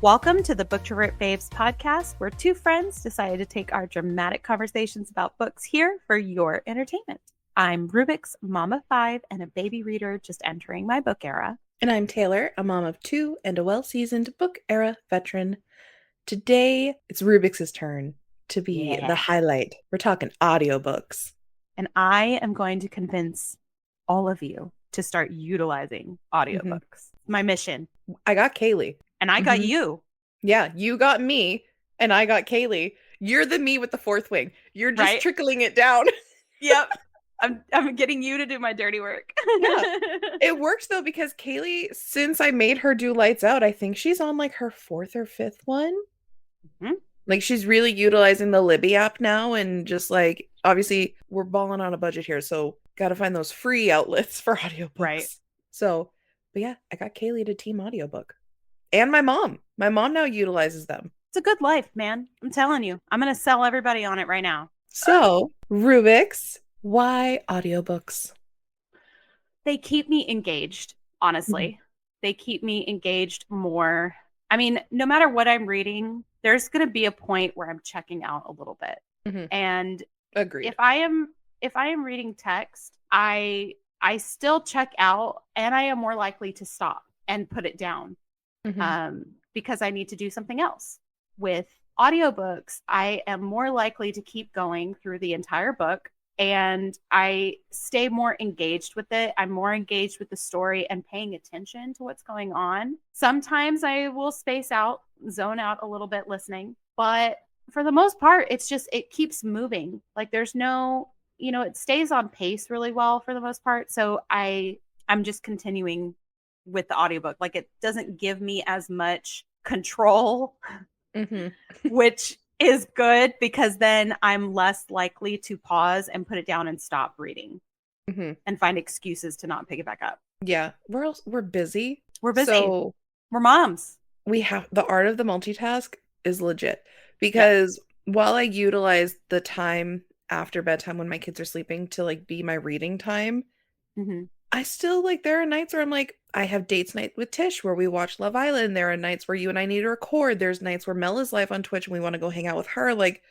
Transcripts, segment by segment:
Welcome to the Booktrovert Faves podcast, where two friends decided to take our dramatic conversations about books here for your entertainment. I'm Rubix, mom of 5 and a baby reader just entering my book era. And I'm Taylor, a mom of 2 and a well-seasoned book era veteran. Today, it's Rubix's turn to be the highlight. We're talking audiobooks. And I am going to convince all of you to start utilizing audiobooks. My mission. I got Kaylee. And I got you. Yeah, you got me, and I got Kaylee. You're the me with the fourth wing. You're just trickling it down. Yep. I'm getting you to do my dirty work. Yeah. It works, though, because Kaylee, since I made her do Lights Out, I think she's on, like, her 4th or 5th one. Mm-hmm. Like, she's really utilizing the Libby app now, and just, like, obviously, we're balling on a budget here, so gotta find those free outlets for audiobooks. Right. So, but yeah, I got Kaylee to team audiobook. And my mom. My mom now utilizes them. It's a good life, man. I'm telling you. I'm going to sell everybody on it right now. So, Rubix, why audiobooks? They keep me engaged, honestly. Mm-hmm. They keep me engaged more. I mean, no matter what I'm reading, there's going to be a point where I'm checking out a little bit. Mm-hmm. And agreed. If I am reading text, I still check out, and I am more likely to stop and put it down. Mm-hmm. Because I need to do something else. With audiobooks, I am more likely to keep going through the entire book, and I stay more engaged with it. I'm more engaged with the story and paying attention to what's going on. Sometimes I will space out, zone out a little bit listening, but for the most part, it keeps moving. Like there's no, it stays on pace really well for the most part. So I'm just continuing with the audiobook. Like it doesn't give me as much control, mm-hmm. which is good because then I'm less likely to pause and put it down and stop reading, mm-hmm. and find excuses to not pick it back up. Yeah. We're busy. We're busy. So we're moms. We have the art of the multitask is legit because while I utilize the time after bedtime when my kids are sleeping to like be my reading time, mm-hmm. I still there are nights where I'm like, I have dates night with Tish where we watch Love Island. There are nights where you and I need to record. There's nights where Mel is live on Twitch and we want to go hang out with her. Like,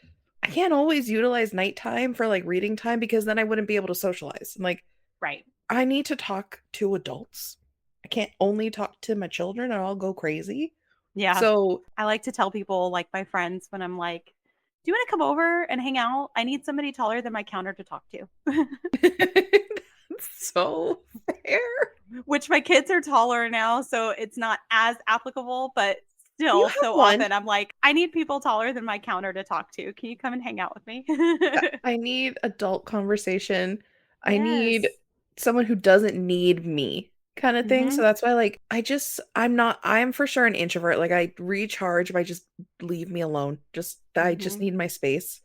I can't always utilize nighttime for reading time because then I wouldn't be able to socialize. I'm like, right. I need to talk to adults. I can't only talk to my children or I'll go crazy. Yeah. So I like to tell people, like my friends, when I'm like, do you want to come over and hang out? I need somebody taller than my counter to talk to. So fair. Which my kids are taller now, so it's not as applicable, but still so often I'm like, I need people taller than my counter to talk to. Can you come and hang out with me? I need adult conversation. Yes. I need someone who doesn't need me kind of thing. Mm-hmm. So that's why I'm for sure an introvert. Like I recharge if I just leave me alone. I just need my space,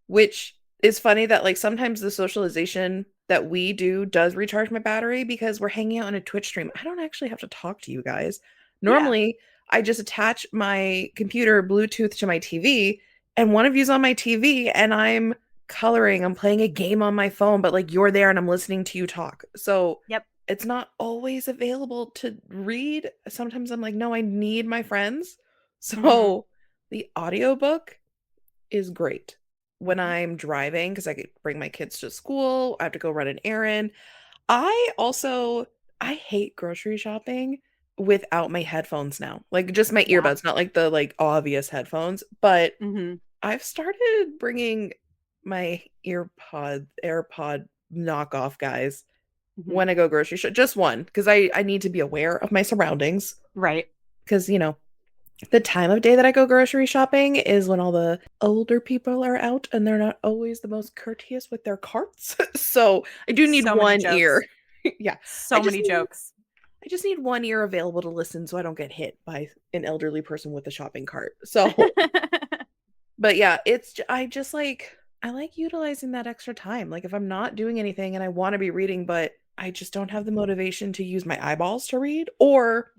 which is funny that sometimes the socialization that we do does recharge my battery because we're hanging out on a Twitch stream. I don't actually have to talk to you guys. Normally, I just attach my computer Bluetooth to my TV and one of you's on my TV and I'm coloring, I'm playing a game on my phone, but you're there and I'm listening to you talk. So it's not always available to read. Sometimes I'm like, no, I need my friends. So the audiobook is great when I'm driving because I could bring my kids to school. I have to go run an errand. I hate grocery shopping without my headphones now. Just my earbuds, not the obvious headphones. But I've started bringing my AirPod knockoff guys when I go grocery shop. Just one because I need to be aware of my surroundings. Right. Because, the time of day that I go grocery shopping is when all the older people are out and they're not always the most courteous with their carts. So I do need one ear. Yeah. So many jokes. I just need one ear available to listen so I don't get hit by an elderly person with a shopping cart. So, but yeah, I like utilizing that extra time. If I'm not doing anything and I want to be reading, but I just don't have the motivation to use my eyeballs to read, or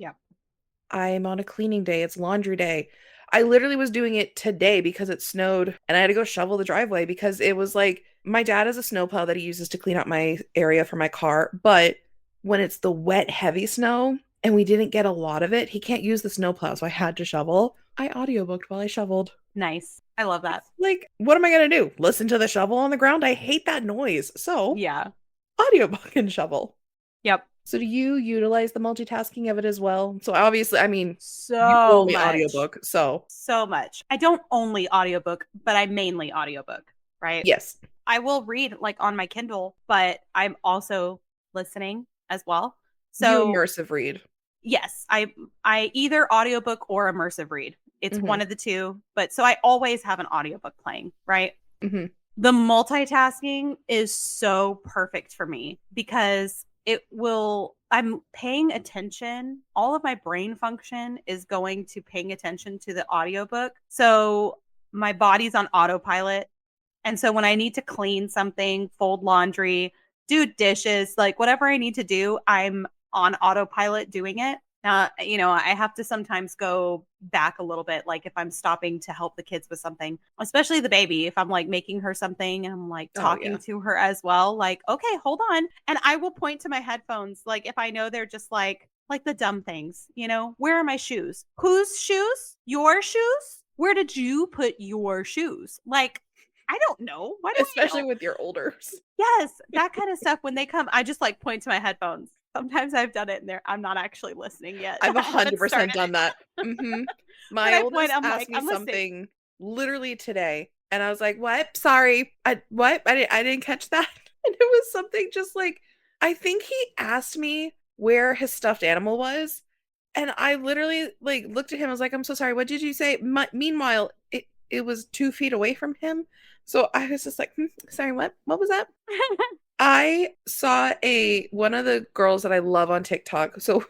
I'm on a cleaning day. It's laundry day. I literally was doing it today because it snowed and I had to go shovel the driveway because it was my dad has a snowplow that he uses to clean out my area for my car. But when it's the wet, heavy snow, and we didn't get a lot of it. He can't use the snowplow, so I had to shovel. I audiobooked while I shoveled. Nice. I love that. Like, what am I going to do? Listen to the shovel on the ground? I hate that noise. So, Yeah. audiobook and shovel. Yep. So do you utilize the multitasking of it as well? So obviously, I mean, you So only much. audiobook, so. So much. I don't only audiobook, but I mainly audiobook, right? Yes. I will read like on my Kindle, but I'm also listening as well. So You immersive read. yes, I either audiobook or immersive read. It's one of the two, but so I always have an audiobook playing, right? Mm-hmm. The multitasking is so perfect for me because I'm paying attention. All of my brain function is going to paying attention to the audiobook. So my body's on autopilot. And so when I need to clean something, fold laundry, do dishes, like whatever I need to do, I'm on autopilot doing it. Now, I have to sometimes go back a little bit, like if I'm stopping to help the kids with something, especially the baby, if I'm like making her something and I'm like talking to her as well, like, okay, hold on. And I will point to my headphones, like if I know they're just like the dumb things, where are my shoes? Whose shoes? Your shoes? Where did you put your shoes? Like, I don't know. Why do Especially with your olders. Yes, that kind of stuff. When they come, I just like point to my headphones. Sometimes I've done it and I'm not actually listening yet. I've 100% done that. Mm-hmm. My oldest asked me something literally today, and I was like, "What? Sorry, what? I didn't catch that." And it was something just like, I think he asked me where his stuffed animal was, and I literally like looked at him. I was like, "I'm so sorry. What did you say?" Meanwhile, it was 2 feet away from him, so I was just like, "Sorry, what? What was that?" I saw one of the girls that I love on TikTok. So,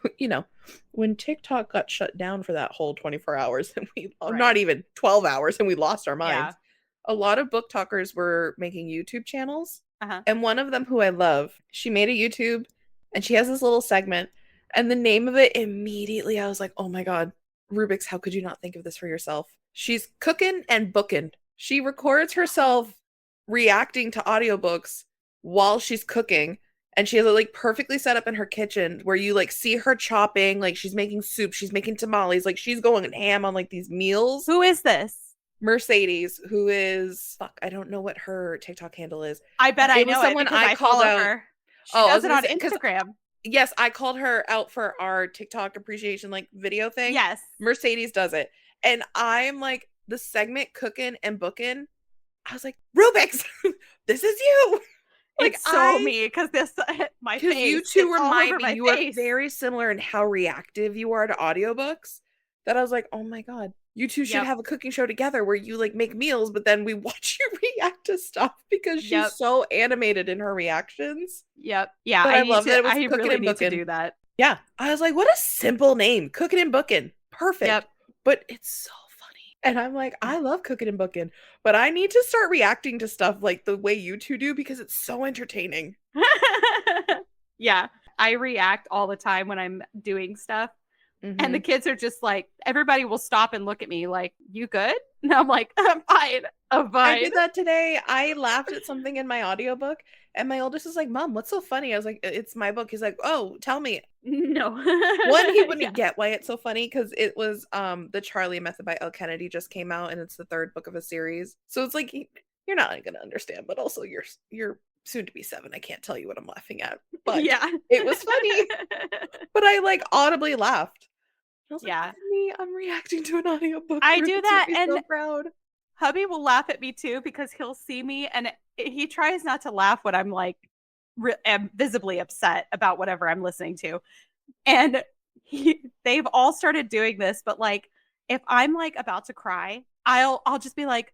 when TikTok got shut down for that whole 24 hours and not even 12 hours and we lost our minds, a lot of book talkers were making YouTube channels. And one of them who I love, she made a YouTube and she has this little segment, and the name of it immediately, I was like, oh my God, Rubix, how could you not think of this for yourself? She's cooking and booking. She records herself reacting to audiobooks while she's cooking, and she has it like perfectly set up in her kitchen where you like see her chopping, like she's making soup, she's making tamales, like she's going ham on like these meals. Who is this? Mercedes, who is I don't know what her TikTok handle is. I bet I know it because I follow her. She does it on Instagram. Yes, I called her out for our TikTok appreciation like video thing. Yes. Mercedes does it. And I'm like, the segment cooking and booking, I was like, Rubix, this is you. Like, it's so me because my face. You two remind me you are very similar in how reactive you are to audiobooks. That I was like, oh my God, you two should have a cooking show together where you like make meals, but then we watch you react to stuff because she's so animated in her reactions. Yep. Yeah. But I love that it was I really need to do that. Yeah. I was like, what a simple name. Cooking and booking. Perfect. Yep. But it's so funny. And I'm like, I love cooking and booking, but I need to start reacting to stuff like the way you two do because it's so entertaining. Yeah. I react all the time when I'm doing stuff. And the kids are just like, everybody will stop and look at me like, you good? And I'm like, I'm fine. I'm fine. I did that today. I laughed at something in my audiobook and my oldest is like, Mom, what's so funny? I was like, it's my book. He's like, oh, tell me. No. One, he wouldn't get why it's so funny because it was The Charlie Method by L. Kennedy just came out and it's the 3rd book of a series. So it's like, you're not going to understand, but also you're soon to be 7. I can't tell you what I'm laughing at, but it was funny. But I like audibly laughed. I was like, me, I'm reacting to an audiobook. I do that, and so proud. Hubby will laugh at me too because he'll see me, and he tries not to laugh when I'm like am visibly upset about whatever I'm listening to. And they've all started doing this, but like if I'm like about to cry, I'll just be like,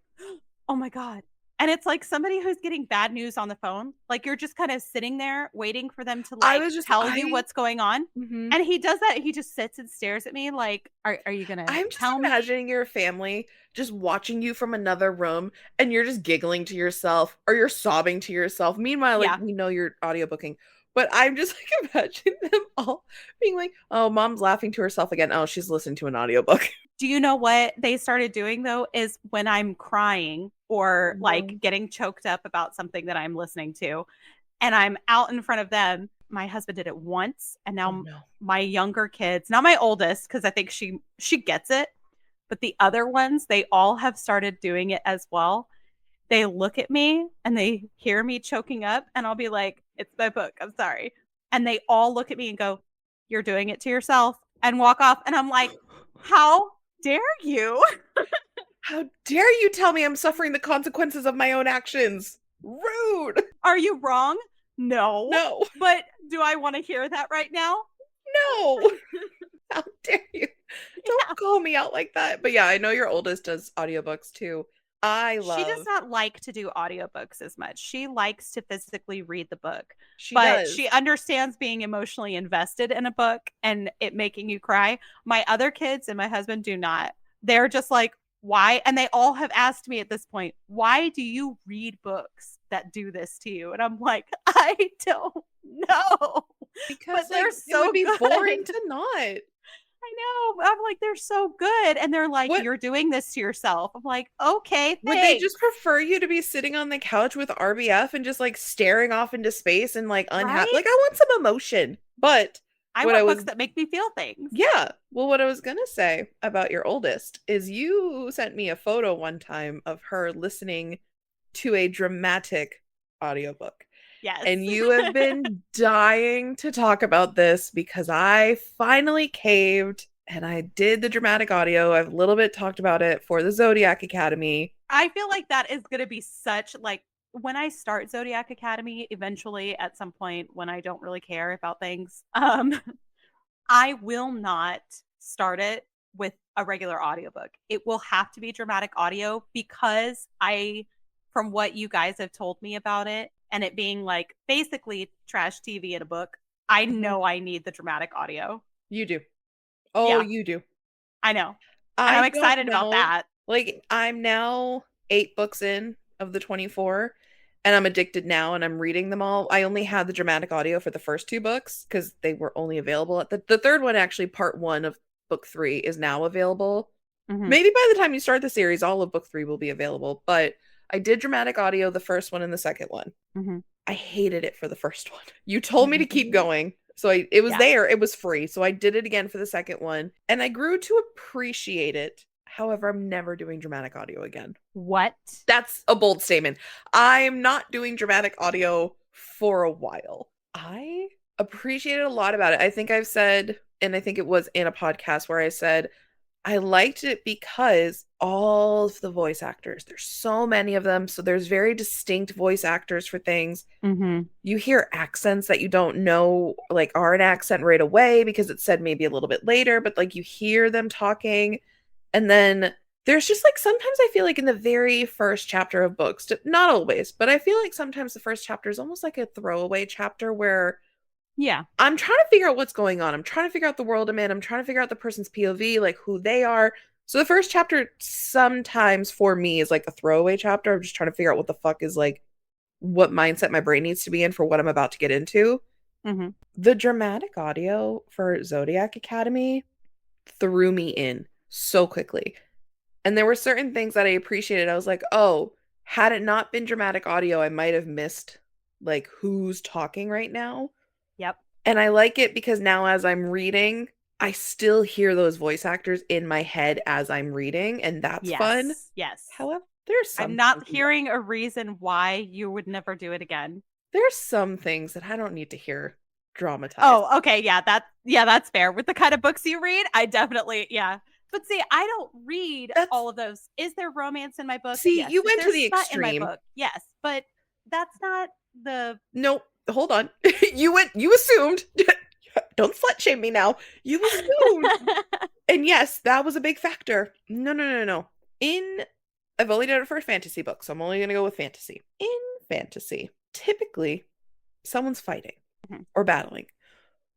oh my God. And it's like somebody who's getting bad news on the phone. Like you're just kind of sitting there waiting for them to like tell you what's going on. And he does that. He just sits and stares at me like, are you going to tell me? I'm just imagining your family just watching you from another room and you're just giggling to yourself or you're sobbing to yourself. Meanwhile, like we know you're audiobooking. But I'm just like imagining them all being like, oh, Mom's laughing to herself again. Oh, she's listening to an audiobook. Do you know what they started doing though? Is when I'm crying or like getting choked up about something that I'm listening to and I'm out in front of them, my husband did it once, and Oh now no. my younger kids, not my oldest, because I think she gets it, but the other ones, they all have started doing it as well. They look at me and they hear me choking up, and I'll be like, "It's my book. I'm sorry." And they all look at me and go, "You're doing it to yourself," and walk off. And I'm like, "How dare you?" How dare you tell me I'm suffering the consequences of my own actions? Rude. Are you wrong? No. No. But do I want to hear that right now? No. How dare you? Yeah. Don't call me out like that. But yeah, I know your oldest does audiobooks too. She does not like to do audiobooks as much. She likes to physically read the book, She but does. she understands being emotionally invested in a book and it making you cry. My other kids and my husband do not. They're just like, why? And they all have asked me at this point, why do you read books that do this to you? And I'm like, I don't know. Because But like they're it would so be good. boring to not. I know. I'm like, they're so good. And they're like, What you're doing this to yourself. I'm like, okay, would they just thanks. prefer you to be sitting on the couch with RBF and just like staring off into space and like unhappy? Right? Like I want some emotion. But I what I want was books that make me feel things. yeah, well what I was gonna say about your oldest is you sent me a photo one time of her listening to a dramatic audiobook. Yes. And you have been dying to talk about this because I finally caved and I did the dramatic audio. I've a little bit talked about it for the Zodiac Academy. I feel like that is going to be such like when I start Zodiac Academy eventually at some point when I don't really care about things, I will not start it with a regular audiobook. It will have to be dramatic audio because from what you guys have told me about it and it being like basically trash TV in a book, I Mhm. know I need the dramatic audio. You do. Oh, Yeah, you do. I know. And I I'm don't excited about know. that. Like, I'm now 8 books in of the 24, and I'm addicted now, and I'm reading them all. I only had the dramatic audio for the first 2 books because they were only available at the third one, actually, part 1 of book 3 is now available. Mm-hmm. Maybe by the time you start the series, all of book 3 will be available, but I did dramatic audio the first one and the second one. Mm-hmm. I hated it for the first one. You told me to keep Mm-hmm. going. So it was Yeah. there, it was free. So I did it again for the second one and I grew to appreciate it. However, I'm never doing dramatic audio again. What? That's a bold statement. I'm not doing dramatic audio for a while. I appreciated a lot about it. I think I've said, and I think it was in a podcast where I said, I liked it because all of the voice actors, there's so many of them. So there's very distinct voice actors for things. Mm-hmm. You hear accents that you don't know, like, are an accent right away because it's said maybe a little bit later, but like you hear them talking. And then there's just like sometimes I feel like in the very first chapter of books, not always, but I feel like sometimes the first chapter is almost like a throwaway chapter where Yeah. I'm trying to figure out what's going on. I'm trying to figure out the world I'm in. I'm trying to figure out the person's POV, like who they are. So the first chapter sometimes for me is like a throwaway chapter. I'm just trying to figure out what the fuck is like what mindset my brain needs to be in for what I'm about to get into. Mm-hmm. The dramatic audio for Zodiac Academy threw me in so quickly. And there were certain things that I appreciated. I was like, oh, had it not been dramatic audio, I might have missed like who's talking right now. Yep. And I like it because now as I'm reading, I still hear those voice actors in my head as I'm reading, and that's fun. Yes. However, there's I'm some not things hearing a reason why you would never do it again. there's some things that I don't need to hear dramatized. Oh, okay. That's fair. With the kind of books you read, I definitely, yeah. But see, I don't read That's all of those. Is there romance in my book? see, Yes. you Is went there to the smut in my extreme. book? Yes. But that's not the Nope, hold on. You assumed. Don't slut shame me now. You assumed. And yes, that was a big factor. No. I've only done it for a fantasy book, so I'm only going to go with fantasy. In fantasy, typically, someone's fighting Mhm. or battling.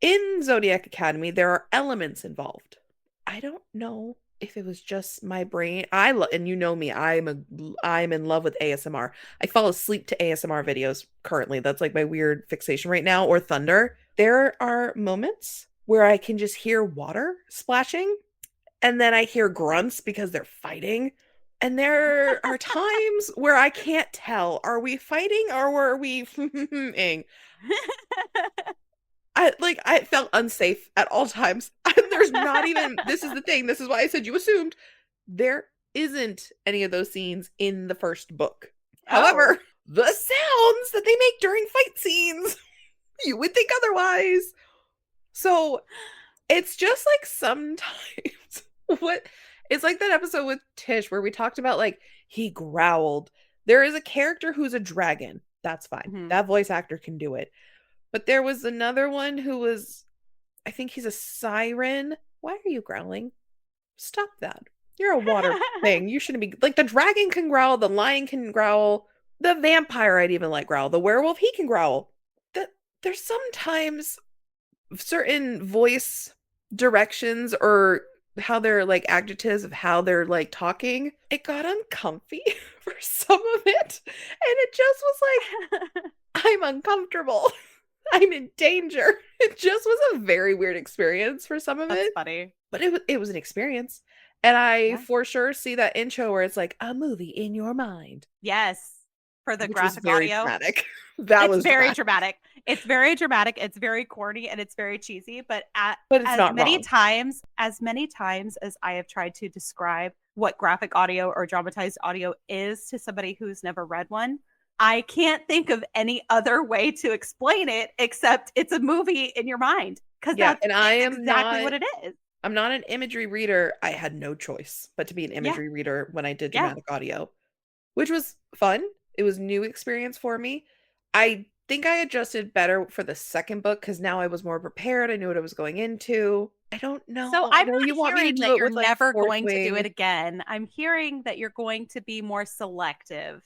In Zodiac Academy, there are elements involved. I don't know if it was just my brain. And you know me, I'm in love with ASMR. I fall asleep to ASMR videos currently. That's like my weird fixation right now, or thunder. There are moments where I can just hear water splashing and then I hear grunts because they're fighting. And there are times where I can't tell, are we fighting or are we I felt unsafe at all times. There's not even, this is the thing. This is why I said you assumed there isn't any of those scenes in the first book. Oh. However, the sounds that they make during fight scenes, you would think otherwise. So it's just like sometimes what it's like that episode with Tish where we talked about like he growled. There is a character who's a dragon. That's fine. Mhm. That voice actor can do it. But there was another one who was, I think he's a siren. Why are you growling? Stop that. You're a water thing. You shouldn't be like the dragon can growl, the lion can growl, the vampire I'd even like growl, the werewolf he can growl. That there's sometimes certain voice directions or how they're like adjectives of how they're like talking. It got uncomfy for some of it, and it just was like I'm uncomfortable. I'm in danger. It just was a very weird experience for some of That's it, funny. but it was an experience. And I Yeah. for sure see that intro where it's like a movie in your mind, Yes. For the which was graphic very audio. dramatic. That It's was very dramatic. dramatic. It's very dramatic, it's very corny, and it's very cheesy, but But it's as not many wrong. times as I have tried to describe what graphic audio or dramatized audio is to somebody who's never read one, I can't think of any other way to explain it except it's a movie in your mind, because Yeah, that's and I am exactly not what it is. I'm not an imagery reader. I had no choice but to be an Yeah, imagery reader when I did yeah. dramatic audio, which was fun. It was new experience for me. I think I adjusted better for the second book because now I was more prepared. I knew what I was going into. I don't know. So I I'm know you not want me to hearing do that it you're with like never Fourth going to do it Wing. again. I'm hearing that you're going to be more selective.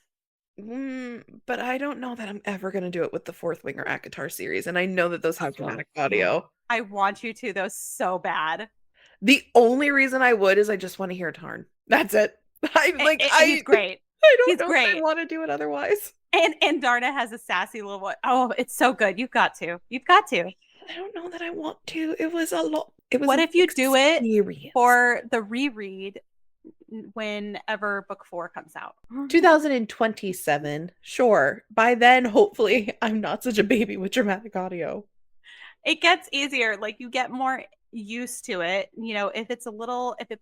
But I don't know that I'm ever going to do it with the Fourth Wing or Akatar series. And I know that those have dramatic audio. I want you to though so bad. The only reason I would is I just want to hear Tarn. That's it. I'm like, He's great. I don't He's know that I great. want to do it otherwise. And Darna has a sassy little voice. Oh, it's so good. You've got to. You've got to. I don't know that I want to. It was a lot. It was What an if you do it experience. for the reread whenever book 4 comes out? 2027. Sure. By then, hopefully, I'm not such a baby with dramatic audio. It gets easier. Like you get more used to it. You know, if it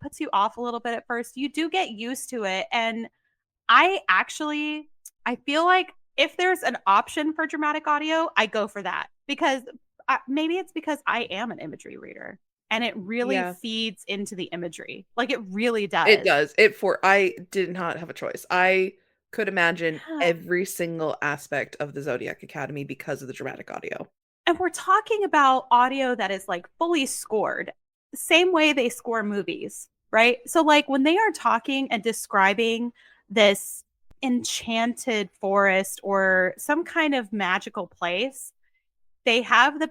puts you off a little bit at first, you do get used to it. And I feel like if there's an option for dramatic audio, I go for that because maybe it's because I am an imagery reader and it really Yeah. feeds into the imagery. Like it really It does. does. I did not have a choice. I could imagine every single aspect of the Zodiac Academy because of the dramatic audio. And we're talking about audio that is like fully scored, the same way they score movies, right? So, like when they are talking and describing this enchanted forest or some kind of magical place, they have the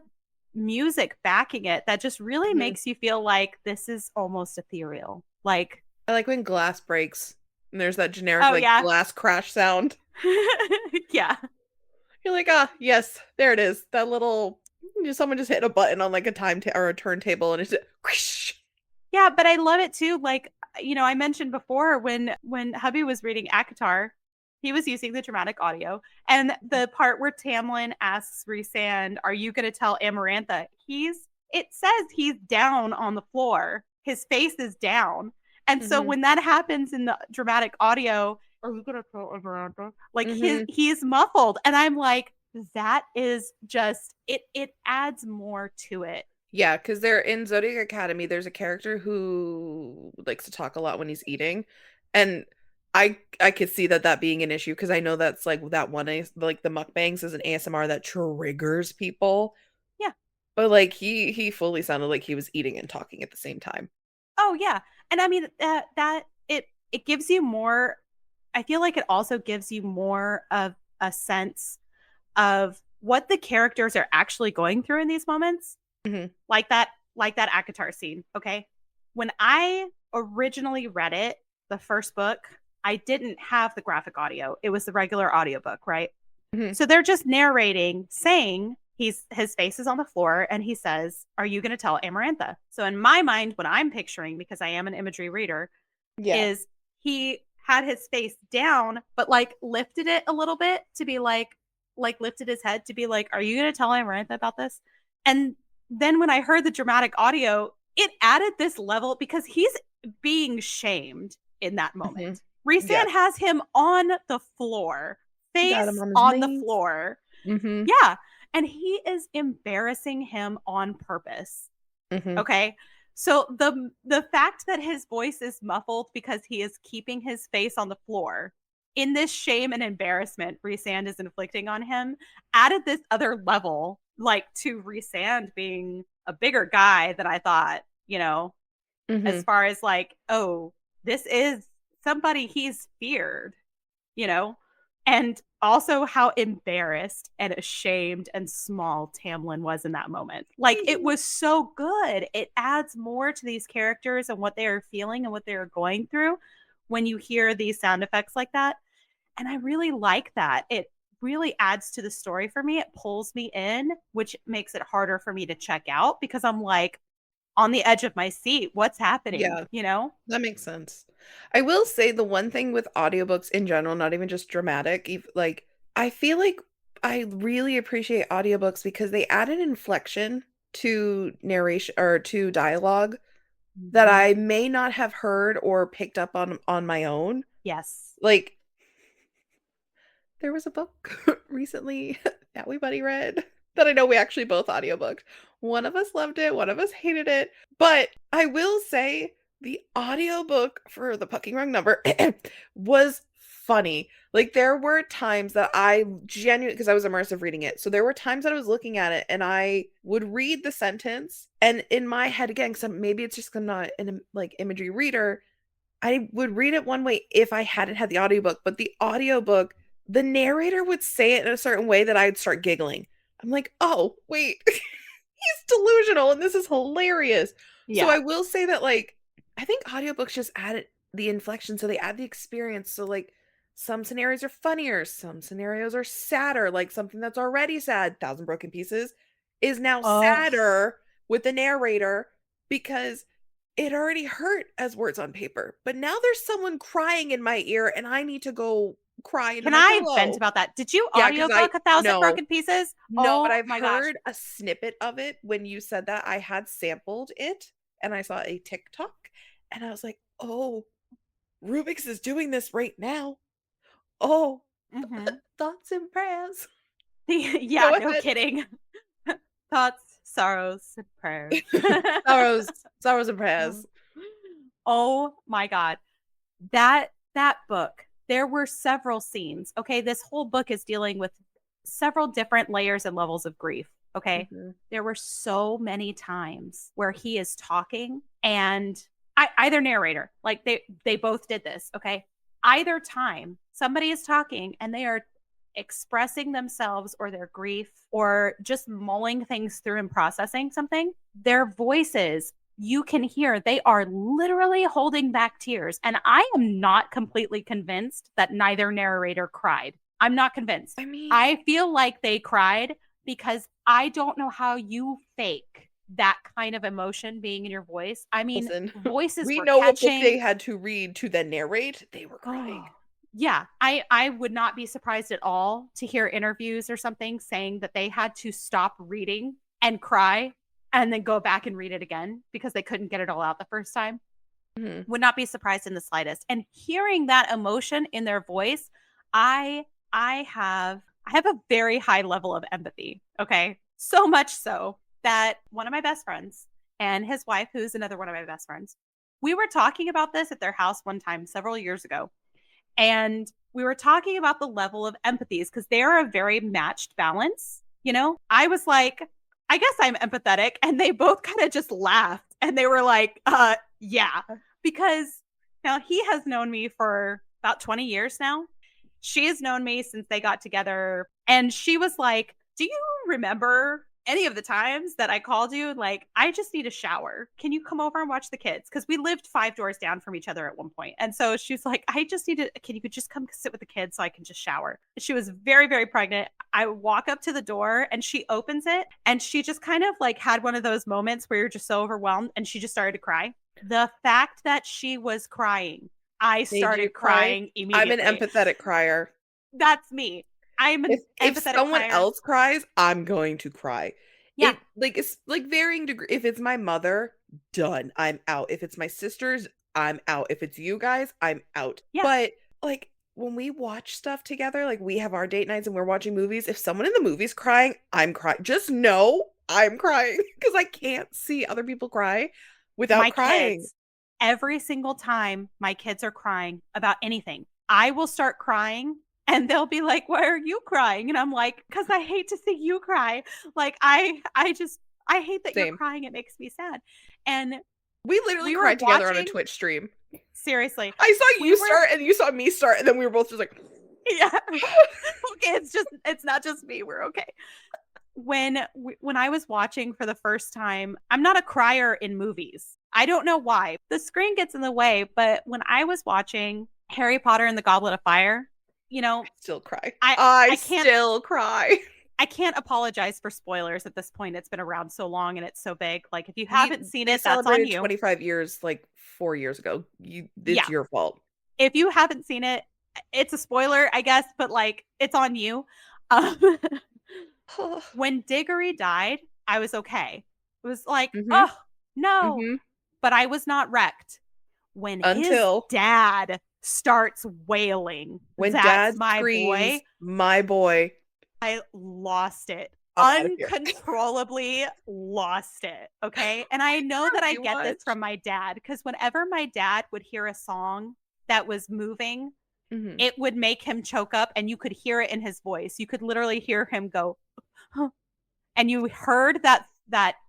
music backing it that just really Mhm. makes you feel like this is almost ethereal. Like, I like when glass breaks and there's that generic oh, like yeah. glass crash sound. Yeah. You're like, ah, yes, there it is. That little, someone just hit a button on like a or a turntable and it's just, whoosh. Yeah, but I love it too. Like, I mentioned before when hubby was reading Akatar, he was using the dramatic audio. And the part where Tamlin asks Rhysand, "Are you gonna tell Amarantha?" It says he's down on the floor. His face is down. And so Mhm. when that happens in the dramatic audio, "Are you gonna tell Amarantha?" Like Mhm. he's muffled. And I'm like, that is just it adds more to it. Yeah, because they're in Zodiac Academy, there's a character who likes to talk a lot when he's eating, and I could see that being an issue because I know that's like that one like the mukbangs is an ASMR that triggers people, Yeah. but like he fully sounded like he was eating and talking at the same time. Oh yeah. And I mean that it gives you more. I feel like it also gives you more of a sense of what the characters are actually going through in these moments. Mhm. Like that Akatar scene, okay? When I originally read it, the first book, I didn't have the graphic audio. It was the regular audiobook, right? Mhm. So they're just narrating, saying his face is on the floor and he says, "Are you going to tell Amarantha?" So in my mind, what I'm picturing, because I am an imagery reader, Yeah. is he had his face down, but like lifted it a little bit to be like lifted his head to be like, "Are you going to tell Amarantha about this?" And then when I heard the dramatic audio, it added this level because he's being shamed in that Mhm. moment. Yeah. Rhysand has him on the floor, Got him face on his on the knees. floor. Mhm. Yeah. And he is embarrassing him on purpose. Mhm. Okay. So the fact that his voice is muffled because he is keeping his face on the floor in this shame and embarrassment Rhysand is inflicting on him added this other level, like to Rhysand being a bigger guy than I thought, as Mhm. far as like, oh, this is somebody he's feared, you know? And also how embarrassed and ashamed and small Tamlin was in that moment. Like it Mhm. was so good. It adds more to these characters and what they are feeling and what they are going through when you hear these sound effects like that. And I really like that. It really adds to the story for me. It pulls me in, which makes it harder for me to check out because I'm like on the edge of my seat. What's happening? Yeah, You know? that makes sense. I will say the one thing with audiobooks in general, not even just dramatic, like I feel like I really appreciate audiobooks because they add an inflection to narration or to dialogue that Mm-hmm. I may not have heard or picked up on my own. Yes. Like there was a book recently that we buddy read that I know we actually both audiobooked. One of us loved it, one of us hated it. But I will say the audiobook for The Pucking Wrong Number was funny. Like there were times that I genuinely, because I was immersive reading it. So there were times that I was looking at it and I would read the sentence and in my head again, because maybe it's just 'cause I'm not an like imagery reader, I would read it one way if I hadn't had the audiobook, but the audiobook, the narrator would say it in a certain way that I'd start giggling. I'm like, "Oh, wait. He's delusional and this is hilarious." So Yeah. I will say that like I think audiobooks just add the inflection, so they add the experience. So like some scenarios are funnier, some scenarios are sadder, like something that's already sad, Thousand Broken Pieces, is now Oh, sadder with the narrator because it already hurt as words on paper, but now there's someone crying in my ear and I need to go cry into can my I vent pillow. about that? Did you Yeah, because I audiobook A Thousand no. Broken Pieces? No, but Oh I've my gosh. heard a snippet of it when you said that. I had sampled it and I saw a TikTok and I was like, "Oh, Rubix is doing this right now. Oh, Mm-hmm. thoughts and prayers." Yeah, Go no ahead. kidding. Thoughts, sorrows, and prayers. Sorrows, sorrows and prayers. Oh my God. That book, there were several scenes. Okay, this whole book is dealing with several different layers and levels of grief. Okay, Mhm. there were so many times where he is talking and either narrator, like they both did this. Okay, either time somebody is talking and they are expressing themselves or their grief or just mulling things through and processing something, their voices you can hear they are literally holding back tears. And I am not completely convinced that neither narrator cried. I'm not convinced. I mean, I feel like they cried because I don't know how you fake that kind of emotion being in your voice. I mean, listen, voices we were know what book catching. they had to read to then narrate. They were Oh, crying. yeah. I would not be surprised at all to hear interviews or something saying that they had to stop reading and cry and then go back and read it again because they couldn't get it all out the first time. Mhm. Would not be surprised in the slightest. And hearing that emotion in their voice, I I have a very high level of empathy. Okay. So much so that one of my best friends and his wife, who's another one of my best friends, we were talking about this at their house one time several years ago. And we were talking about the level of empathies because they are a very matched balance. I was like, I guess I'm empathetic. And they both kind of just laughed and they were like, yeah, because now he has known me for about 20 years now. She has known me since they got together. And she was like, do you remember any of the times that I called you? Like, I just need a shower. Can you come over and watch the kids? Because we lived 5 doors down from each other at one point. And so she's like, I just need to, can you just come sit with the kids so I can just shower? She was very, very pregnant. I walk up to the door and she opens it and she just kind of like had one of those moments where you're just so overwhelmed and she just started to cry. The fact that she was crying, I Made you started cry? crying I'm an immediately. empathetic crier. That's me. I'm an If empathetic someone crier. else cries, I'm going to cry. Yeah. It's like varying degree. If it's my mother, done. I'm out. If it's my sisters, I'm out. If it's you guys, I'm out. Yeah. But like when we watch stuff together, like we have our date nights and we're watching movies, if someone in the movie's crying, I'm crying. Just know I'm crying because I can't see other people cry without My crying. kids, every single time my kids are crying about anything, I will start crying and they'll be like, "Why are you crying?" And I'm like, "Cuz I hate to see you cry." Like I hate that you're Same. crying. It makes me sad. And We literally we were cried together on a watching, Twitch stream. seriously. I saw We you were start and you saw me start, and then we were both just like, yeah. Okay, it's not just me. We're okay. When I was watching for the first time, I'm not a crier in movies. I don't know why. The screen gets in the way, but when I was watching Harry Potter and the Goblet of Fire, you know, still cry. I I I can't still cry. I can't apologize for spoilers at this point. It's been around so long and it's so big. Like if you haven't seen We it, that's on celebrated you. 25 years like 4 years ago. It's Yeah. your fault. If you haven't seen it, it's a spoiler, I guess, but like it's on you. Um, when Diggory died, I was okay. It was like, Mhm. oh no, Mhm. but I was not wrecked. When his Until dad starts wailing, when "That's dad my screams, boy," "My boy," I lost it. I'm out of here. Uncontrollably lost it. Okay. And I know that I You get this watch? from my dad because whenever my dad would hear a song that was moving, Mhm. it would make him choke up and you could hear it in his voice. You could literally hear him go, huh, and you heard that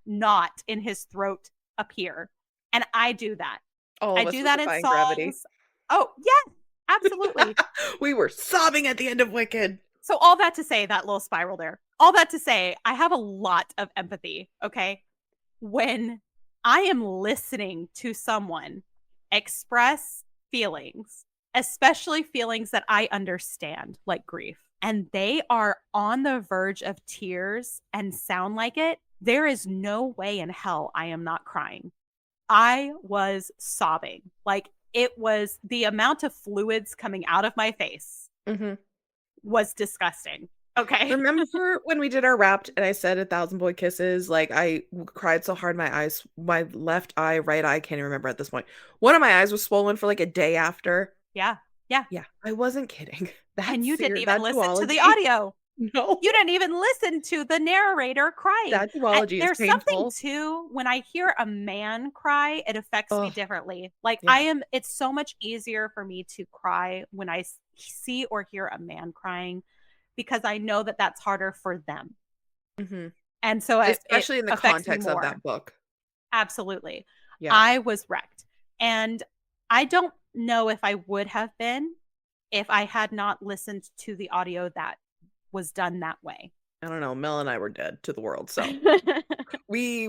knot in his throat appear. And I do that. All I of us do were that in defying gravity. songs. Oh, yeah, absolutely. We were sobbing at the end of Wicked. So all that to say, that little spiral there. All that to say, I have a lot of empathy, okay? When I am listening to someone express feelings, especially feelings that I understand, like grief, and they are on the verge of tears and sound like it, there is no way in hell I am not crying. I was sobbing. Like it was the amount of fluids coming out of my face Mhm. was disgusting. Okay. Remember when we did our Wrapped and I said 1,000 boy kisses? Like cried so hard my left eye, right eye, can't even remember at this point. One of my eyes was swollen for like a day after. Yeah. Yeah. Yeah, I wasn't kidding. And you didn't even That listen to the duology. audio. No, You didn't even listen to the narrator crying. that duology is There's something painful. too, when I hear a man cry, it affects me Oh, differently. Like yeah. it's so much easier for me to cry when I see or hear a man crying because I know that that's harder for them. Mhm. And so it Especially in the affects me context of more. that book. Absolutely. Yeah. I was wrecked. And I don't know if I would have been if I had not listened to the audio that was done that way. I don't know, Mel and I were dead to the world, so we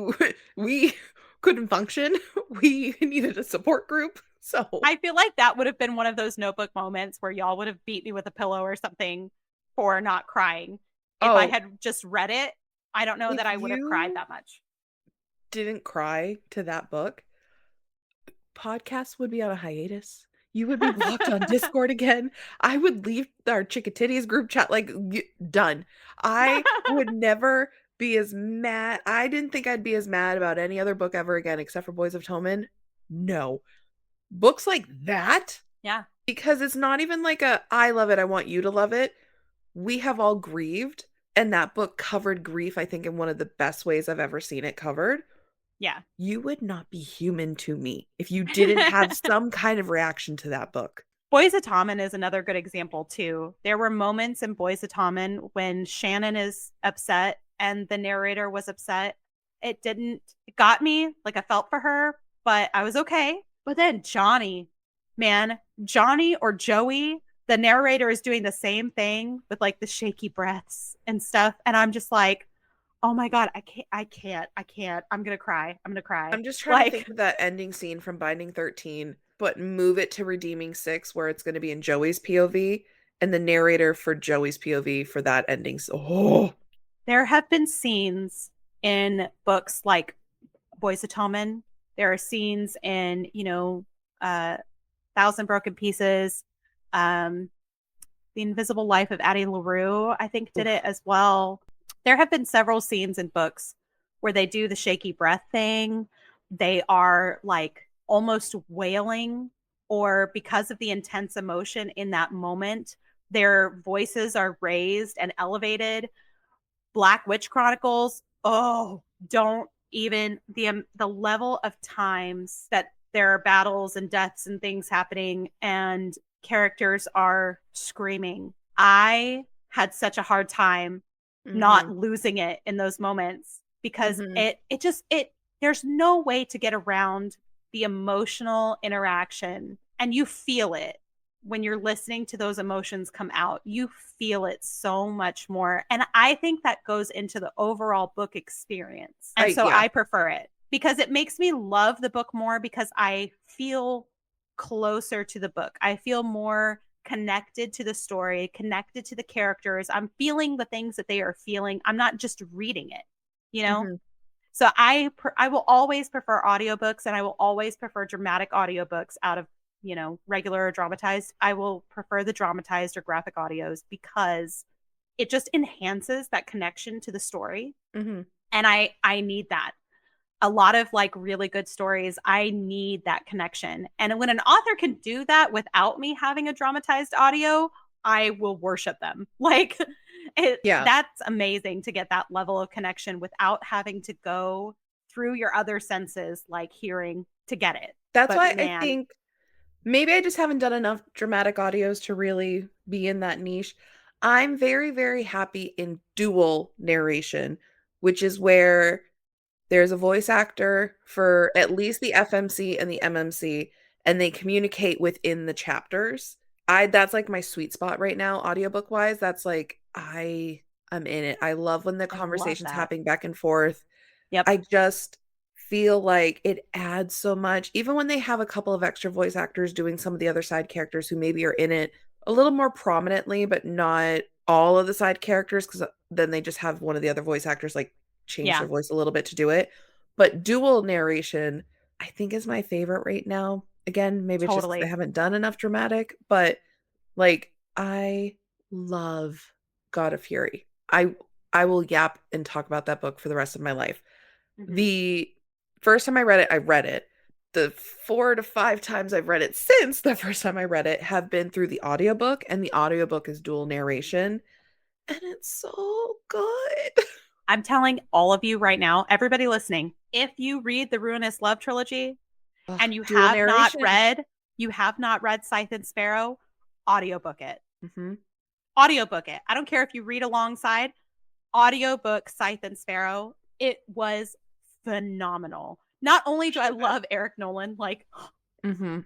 we couldn't function. We needed a support group, so I feel like that would have been one of those notebook moments where y'all would have beat me with a pillow or something for not crying. If I oh, had just read it, I don't know if that I would have cried you that much. didn't cry to that book, podcasts would be on a hiatus. You would be blocked on Discord again. I would leave our Chickatitties group chat like done. I would never be as mad. I didn't think I'd be as mad about any other book ever again except for Boys of Toman. No. Books like that, Yeah. because it's not even like a I love it, I want you to love it. We have all grieved, and that book covered grief, I think, in one of the best ways I've ever seen it covered. Yeah. You would not be human to me if you didn't have some kind of reaction to that book. Boys of Tommen is another good example too. There were moments in Boys of Tommen when Shannon is upset and the narrator was upset. It got me, like I felt for her, but I was okay. But then Johnny, man, Johnny or Joey, the narrator is doing the same thing with like the shaky breaths and stuff. And I'm just like, oh my God, I can't. I'm going to cry. I'm going to cry. I'm just trying to think Like, of that ending scene from Binding 13, but move it to Redeeming 6 where it's going to be in Joey's POV and the narrator for Joey's POV for that ending. Oh, there have been scenes in books like Boys of Tommen. There are scenes in, Thousand Broken Pieces. Um, The Invisible Life of Addie LaRue, I think, did oof. it as well. There have been several scenes in books where they do the shaky breath thing. They are like almost wailing, or because of the intense emotion in that moment, their voices are raised and elevated. Black Witch Chronicles, oh, don't even the level of times that there are battles and deaths and things happening and characters are screaming. I had such a hard time not losing it in those moments because it there's no way to get around the emotional interaction, and you feel it when you're listening to those emotions come out. You feel it so much more. And I think that goes into the overall book experience. And so I prefer it because it makes me love the book more because I feel closer to the book. I feel more connected to the story, connected to the characters. I'm feeling the things that they are feeling. I'm not just reading it, you know? So I will always prefer audiobooks, and I will always prefer dramatic audiobooks out of, regular or dramatized. I will prefer the dramatized or graphic audios because it just enhances that connection to the story. And I need that. A lot of like really good stories, I need that connection. And when an author can do that without me having a dramatized audio, I will worship them. Like that's amazing to get that level of connection without having to go through your other senses like hearing to get it. That's why I think maybe I just haven't done enough dramatic audios to really be in that niche. I'm very, very happy in dual narration, which is where there's a voice actor for at least the FMC and the MMC, and they communicate within the chapters. That's like my sweet spot right now, audiobook wise. That's like I'm in it. I love when the conversation's happening back and forth. Yep. I just feel like it adds so much. Even when they have a couple of extra voice actors doing some of the other side characters who maybe are in it a little more prominently, but not all of the side characters, because then they just have one of the other voice actors like change their voice a little bit to do it. But dual narration, I think, is my favorite right now. Again, maybe it's just 'cause I haven't done enough dramatic, but like I love God of Fury. I will yap and talk about that book for the rest of my life. The first time I read it. The 4 to 5 times I've read it since the first time I read it have been through the audiobook, and the audiobook is dual narration, and it's so good. I'm telling all of you right now, everybody listening, if you read the Ruinous Love trilogy and you have not read Scythe and Sparrow, audiobook it. Audiobook it. I don't care if you read alongside. Audiobook Scythe and Sparrow. It was phenomenal. Not only do I love Eric Nolan, like I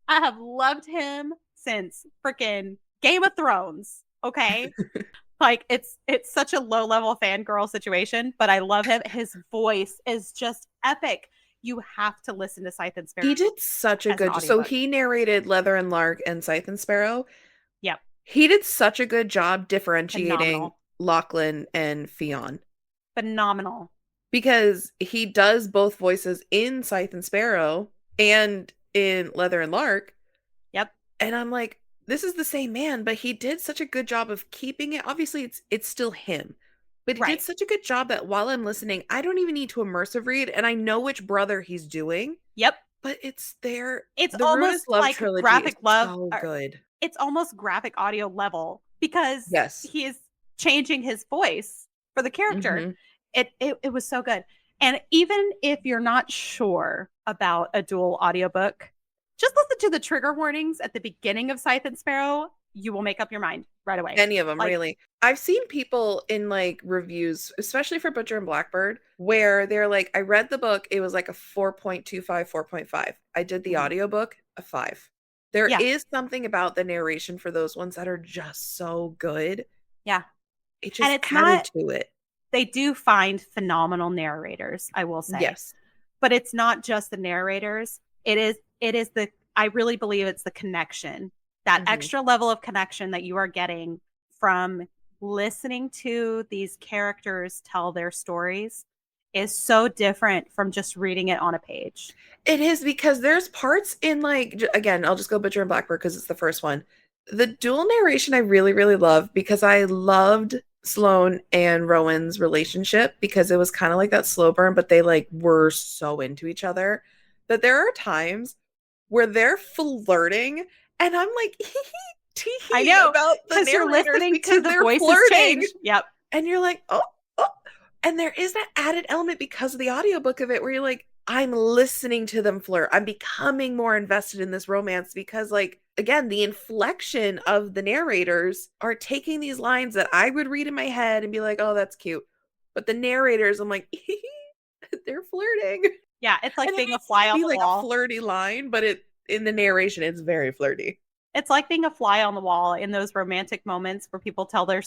have loved him since freaking Game of Thrones. Okay. Like it's such a low level fangirl situation, but I love him. His voice is just epic. You have to listen to Scythe and Sparrow. He did such a good job. So he narrated Leather and Lark and Scythe and Sparrow. Yep. He did such a good job differentiating Lachlan and Fionn. Phenomenal. Because he does both voices in Scythe and Sparrow and in Leather and Lark. Yep. And I'm like, this is the same man, but he did such a good job of keeping it. Obviously, it's still him. But he did such a good job that while I'm listening, I don't even need to immersive read, and I know which brother he's doing. Yep. But it's there. It's almost like graphic love. So good. It's almost graphic audio level because he is changing his voice for the character. It was so good. And even if you're not sure about a dual audiobook, just listen to the trigger warnings at the beginning of Scythe and Sparrow. You will make up your mind right away. Any of them, really. I've seen people in like reviews, especially for Butcher and Blackbird, where they're like, I read the book, it was like a 4.25, 4.5. I did the audiobook, a 5. There is something about the narration for those ones that are just so good. Yeah. It just added to it. They do find phenomenal narrators, I will say. Yes. But it's not just the narrators. It is I really believe it's the connection, that extra level of connection that you are getting from listening to these characters tell their stories is so different from just reading it on a page. It is, because there's parts in like, again, I'll just go Butcher and Blackbird because it's the first one. The dual narration I really, really love because I loved Sloane and Rowan's relationship because it was kind of like that slow burn, but they like were so into each other that there are times where they're flirting and I'm like tee I hee know, about the because you're narrators listening to because the they're voices flirting. change. Yep. And you're like, oh, oh. And there is that added element because of the audiobook of it where you're like, I'm listening to them flirt. I'm becoming more invested in this romance because, like, again, the inflection of the narrators are taking these lines that I would read in my head and be like, oh, that's cute. But the narrators, I'm like, they're flirting. Yeah, it's like And it being a may fly not on be the like a wall. flirty line, but it in the narration, it's very flirty. It's like being a fly on the wall in those romantic moments where people tell their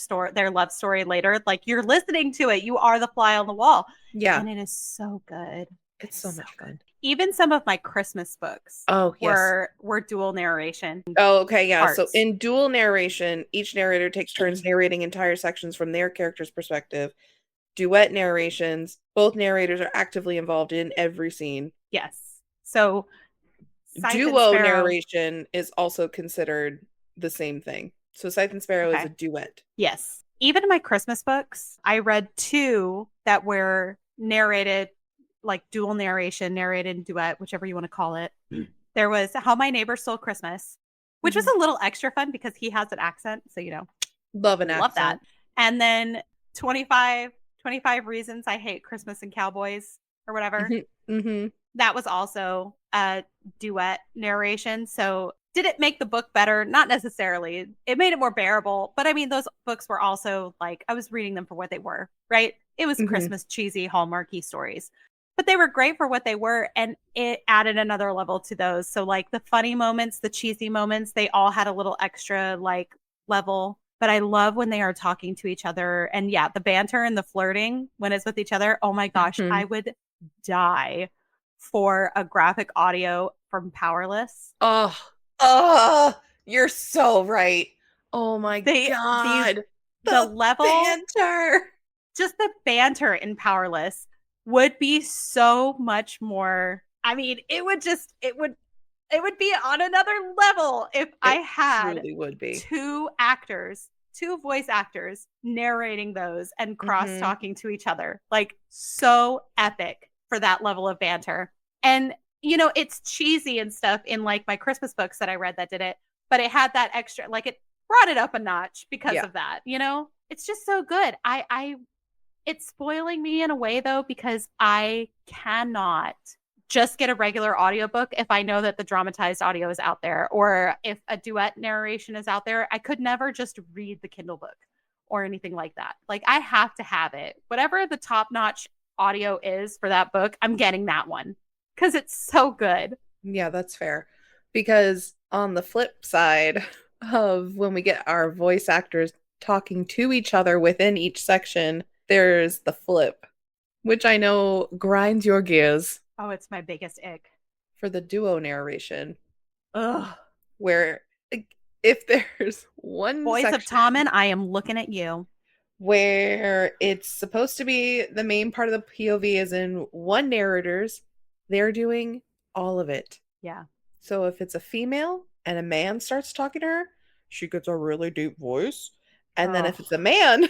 love story later. Like you're listening to it, you are the fly on the wall, Yeah, and it is so good. It it's is so so much good. fun. Even some of my Christmas books Oh, yes. were dual narration Oh, okay, yeah. So parts. in dual narration, each narrator takes turns narrating entire sections from their character's perspective. Duet narrations, both narrators are actively involved in every scene. Yes. So Scythe and Duo Sparrow. narration is also considered the same thing. So Scythe and Sparrow is a Okay. duet. Yes. Even in my Christmas books, I read two that were narrated, like dual narration, narrated in duet, whichever you want to call it. There was How My Neighbor Stole Christmas, which was Mhm. a little extra fun because he has an accent. So, Love an love that. accent. And then 25 Reasons I Hate Christmas and Cowboys or whatever. Mhm. Mhm. That was also a duet narration. So did it make the book better? Not necessarily. It made it more bearable. But I mean, those books were also like, I was reading them for what they were, right? It was Mhm. Christmas cheesy, Hallmarky stories. But they were great for what they were. And it added another level to those. So, like the funny moments, the cheesy moments, they all had a little extra like level. But I love when they are talking to each other. And yeah, the banter and the flirting when it's with each other. Oh my gosh, I Mhm. would die for a graphic audio from Powerless. Oh. Oh, you're so right. Oh my They these God. the The level, banter. just the banter in Powerless would be so much more. I mean, it would be on another level if I It had truly would be. two voice actors narrating those and cross Mhm. talking to each other. Like so epic for that level of banter. And it's cheesy and stuff in like my Christmas books that I read that did it, but it had that extra like it brought it up a notch because Yeah. of that. It's just so good. I it's spoiling me in a way though because I cannot just get a regular audiobook if I know that the dramatized audio is out there or if a duet narration is out there. I could never just read the Kindle book or anything like that. Like I have to have it. Whatever the top-notch audio is for that book, I'm getting that one cuz it's so good. Yeah, that's fair. Because on the flip side of when we get our voice actors talking to each other within each section, there's the flip, which I know grinds your gears Oh, it's my biggest ick. for the duo narration, Ugh. where like, if there's one Boys of section Tommen, I am looking at you. where it's supposed to be the main part of the POV is in one narrator's, they're doing all of it. Yeah. So if it's a female and a man starts talking to her, she gets a really deep voice. And then if Oh. it's a man,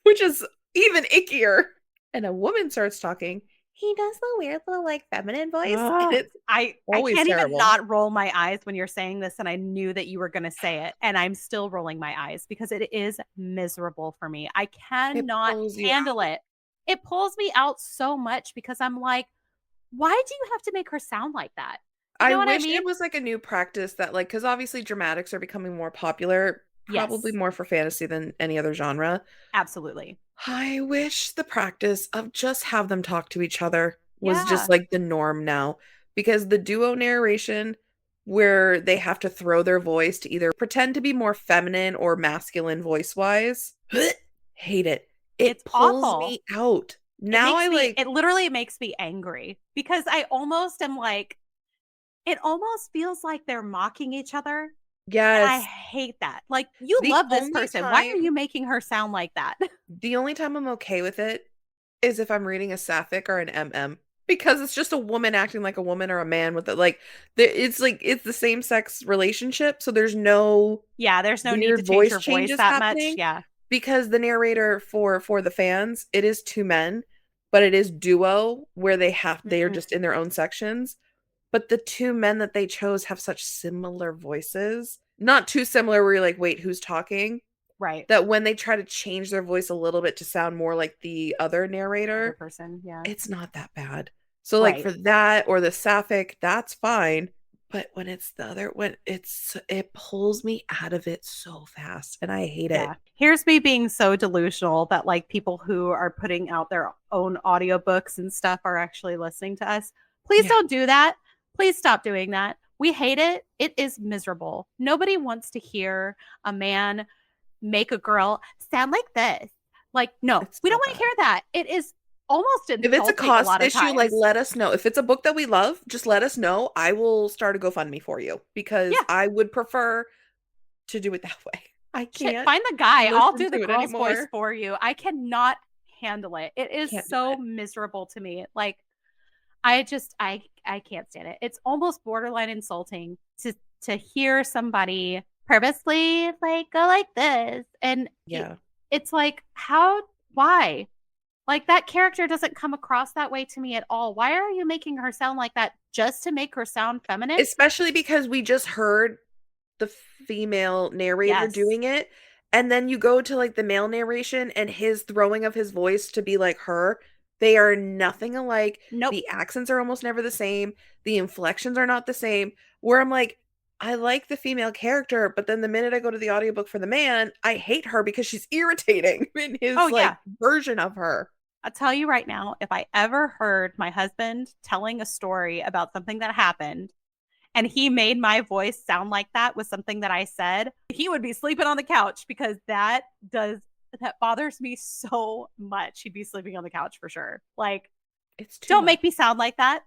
which is even ickier, and a woman starts talking, he does the weird little like feminine voice. And Ugh. it's I always can't even terrible. not roll my eyes when you're saying this, and I knew that you were going to say it, and I'm still rolling my eyes because it is miserable for me. I It cannot pulls you handle out. it. It pulls me out so much because I'm like, why do you have to make her sound like that? You I know what I wish it mean? was like a new practice that like because obviously dramatics are becoming more popular, probably Yes, more for fantasy than any other genre. absolutely. I wish the practice of just have them talk to each other was just Yeah. like the norm now because the duo narration where they have to throw their voice to either pretend to be more feminine or masculine voice wise, hate it. It's It pulls awful. me out. Now I like, It literally makes me angry because I almost am like, it almost feels like they're mocking each other. And I yes, hate that. Like, you the love this only person. Why are time you making her sound like that? the only time I'm okay with it is if I'm reading a sapphic or an MM because it's just a woman acting like a woman or a man with it it's like it's the same sex relationship so there's no Yeah, there's no need to weird change voice your voice changes that much. happening. Yeah. because the narrator for the fans, it is two men, but it is duo where they are Mhm. just in their own sections. But the two men that they chose have such similar voices. Not too similar where you're like, wait, who's talking? Right. That when they try to change their voice a little bit to sound more like the other The other narrator, person, yeah. it's not that bad. So like Right. for that or the sapphic, that's fine. But when it's the other, it pulls me out of it so fast and I hate Yeah. it. Here's me being so delusional that like people who are putting out their own audiobooks and stuff are actually listening to us. Please Yeah, don't do that. Please stop doing that. We hate it. It is miserable. Nobody wants to hear a man make a girl sound like this. Like, no, it's we don't so want to bad. hear that. It is almost If it's a insulting a cost lot of issue, like times. let us know. If it's a book that we love, just let us know. I will start a GoFundMe for you because Yeah. I would prefer to do it that way. I Shit, can't find the guy. I'll listen do the to it girl's voice anymore. for you. I cannot handle it. It is Can't do so it. miserable to me. Like I can't stand it. It's almost borderline insulting to hear somebody purposely like go like this and Yeah. it's like how why? Like that character doesn't come across that way to me at all. Why are you making her sound like that just to make her sound feminine? Especially because we just heard the female narrator Yes. doing it, and then you go to, like, the male narration and his throwing of his voice to be like her, they are nothing alike, Nope. the accents are almost never the same, the inflections are not the same, where I'm like, "I like the female character," but then the minute I go to the audiobook for the man, I hate her because she's irritating in Oh his, yeah. like, version of her. I'll tell you right now, if I ever heard my husband telling a story about something that happened and he made my voice sound like that with something that I said, he would be sleeping on the couch because that bothers me so much. He'd be sleeping on the couch for sure. Like, It's too don't much. make me sound like that.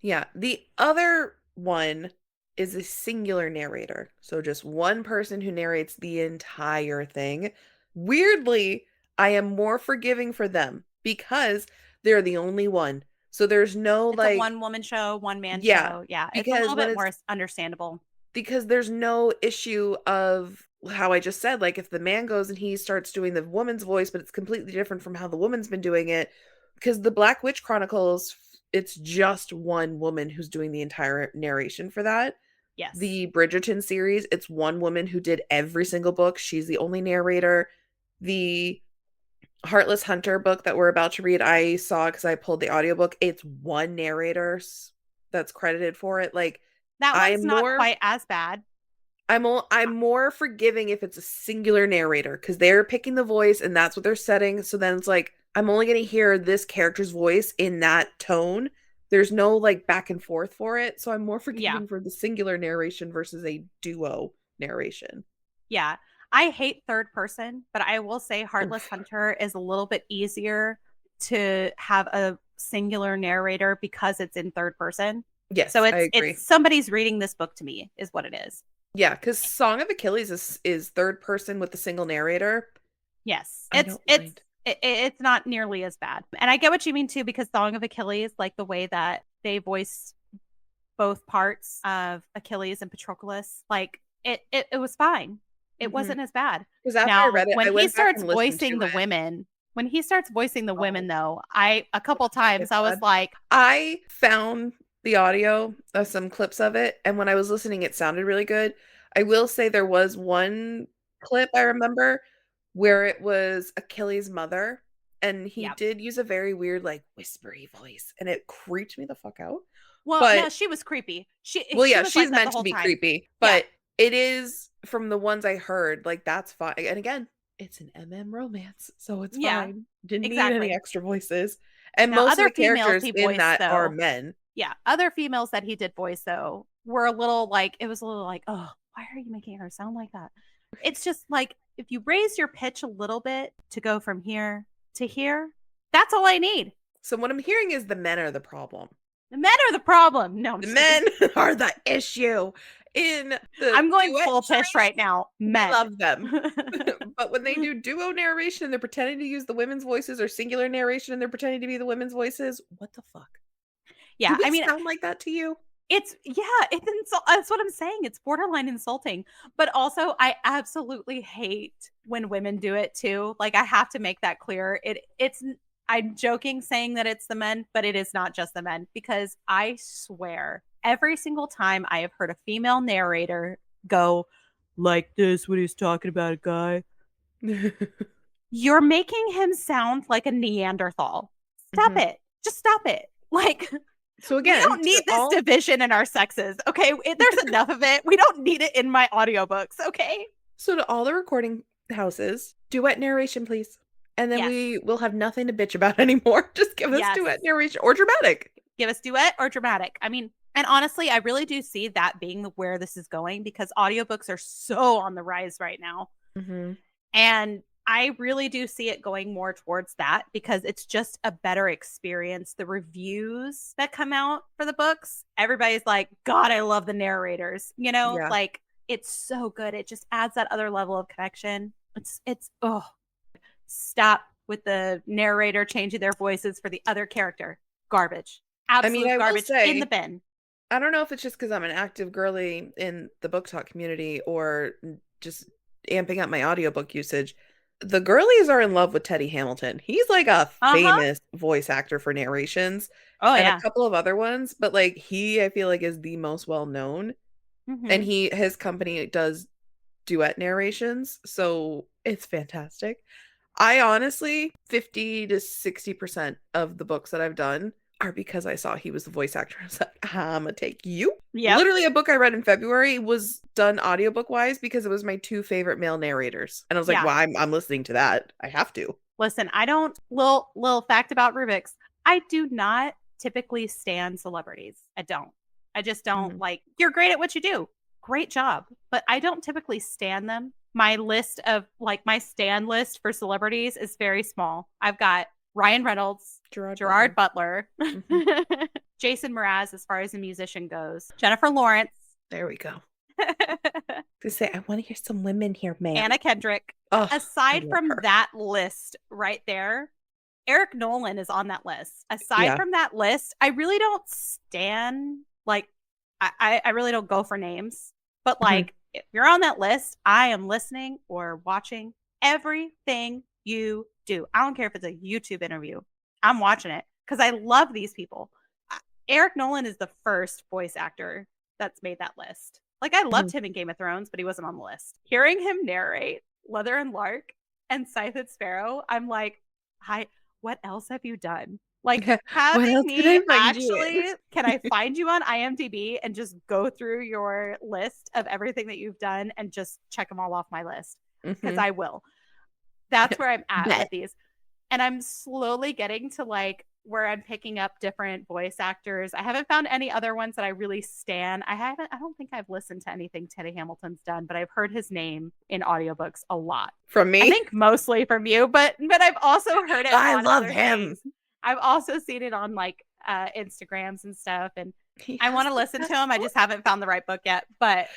Yeah, the other one is a singular narrator. So just one person who narrates the entire thing. Weirdly, I am more forgiving for them because they're the only one. So there's no It's a like, one woman show, one man yeah, show. Yeah, it's a because little when bit it's more understandable. because there's no issue of how I just said, like if the man goes and he starts doing the woman's voice, but it's completely different from how the woman's been doing it. Because the Black Witch Chronicles, it's just one woman who's doing the entire narration for that. Yes. The Bridgerton series, it's one woman who did every single book. She's the only narrator. The Heartless Hunter book that we're about to read, I saw because I pulled the audiobook. It's one narrator that's credited for it. Like, That one's I'm not more quite as bad. I'm more forgiving if it's a singular narrator because they're picking the voice and that's what they're setting. So then it's like I'm only going to hear this character's voice in that tone. There's no like back and forth for it. So I'm more Yeah. forgiving for the singular narration versus a duo narration. Yeah. I hate third person, but I will say Heartless Oof. Hunter is a little bit easier to have a singular narrator because it's in third person. So Yes, I it's agree. somebody's reading this book to me is what it is. Yeah, because Song of Achilles is third person with a single narrator. Yes. I don't mind. It's not nearly as bad. And I get what you mean too because Song of Achilles, like the way that they voiced both parts of Achilles and Patroclus, like it was fine. It Because wasn't as bad. after I Now, read it, I went back and listened to it. when he starts voicing the Oh, women though, I a couple times it's I was bad. like, I found the audio of some clips of it, and when I was listening, it sounded really good. I will say there was one clip I remember where it was Achilles' mother, and he yeah. did use a very weird, like, whispery voice, and it creeped me the fuck out. Well, no, But she was creepy. well, She yeah, was she's like that the meant to whole be time. creepy, Yeah. but it is from the ones I heard, like, that's fine. And again, it's an MM romance, so it's Yeah. fine. Didn't need any Exactly. extra voices. And Now, most of other the females characters he in voiced that are though, men. yeah, other females that he did voice though were a little like it was a little like, "Oh, why are you making her sound like that?" It's just like if you raise your pitch a little bit to go from here to here, that's all I need. So what I'm hearing is the men are the problem. The men are the problem. No, I'm The just kidding. men are the issue in the I'm going duet full tish right narration. now. I Men. love them. But when they do duo narration and they're pretending to use the women's voices or singular narration and they're pretending to be the women's voices, what the fuck? Do Yeah, we I mean, sound like that to you? That's what I'm saying. It's borderline insulting. But also I absolutely hate when women do it too. Like, I have to make that clear. It's I'm joking saying that it's the men, but it is not just the men, because I swear every single time I have heard a female narrator go like this when he's talking about a guy, you're making him sound like a Neanderthal. Stop it. Just stop it. Like, So we again, don't need this division in our sexes, okay? There's enough of it. We don't need it in my audiobooks, okay? So to all the recording houses, duet narration, please. And then Yes. we will have nothing to bitch about anymore. Just give us Yes. duet narration or dramatic. Give us duet or dramatic. I mean, and honestly, I really do see that being where this is going, because audiobooks are so on the rise right now. And I really do see it going more towards that, because it's just a better experience. The reviews that come out for the books, everybody's like, God, I love the narrators. You know, Yeah. like, it's so good. It just adds that other level of connection. Oh, stop with the narrator changing their voices for the other character. Garbage. Absolute garbage in the bin. I don't know if it's just because I'm an active girly in the book talk community or just amping up my audiobook usage. The girlies are in love with Teddy Hamilton. He's like a famous voice actor for narrations. Oh, and yeah. a couple of other ones, but like I feel like is the most well known. And his company does duet narrations, so it's fantastic. I honestly, 50 to 60% of the books that I've done are because I saw he was the voice actor. I was like, I'm gonna take you. Yep. Literally, a book I read in February was done audiobook wise because it was my 2 favorite male narrators. And I was like, well, I'm listening to that. I have to. Listen, I don't, little fact about Rubix, I do not typically stan celebrities. I don't. I just don't. Like, you're great at what you do. Great job. But I don't typically stan them. My list of, like, my stan list for celebrities is very small. I've got Ryan Reynolds, Gerard Butler, Jason Mraz as far as a musician goes, Jennifer Lawrence. There we go. To say, I want to hear some women here, man. Anna Kendrick. Oh, aside from that list right there, Eric Nolan is on that list. Aside from that list, I really don't stan, like, I really don't go for names. But, like, if you're on that list, I am listening or watching everything you do. I don't care if it's a YouTube interview. I'm watching it because I love these people. Eric Nolan is the first voice actor that's made that list. Like, I loved him in Game of Thrones, but he wasn't on the list. Hearing him narrate Leather and Lark and Scythe and Sparrow, I'm like, what else have you done? Like, having me actually, can I find you on IMDb and just go through your list of everything that you've done and just check them all off my list? Because I will. That's where I'm at with these. And I'm slowly getting to, like, where I'm picking up different voice actors. I haven't found any other ones that I really stan. I don't think I've listened to anything Teddy Hamilton's done, but I've heard his name in audiobooks a lot. From me? I think mostly from you, but I've also heard it. I love him. Things. I've also seen it on, like, Instagrams and stuff, and I want to listen to him. I just haven't found the right book yet. But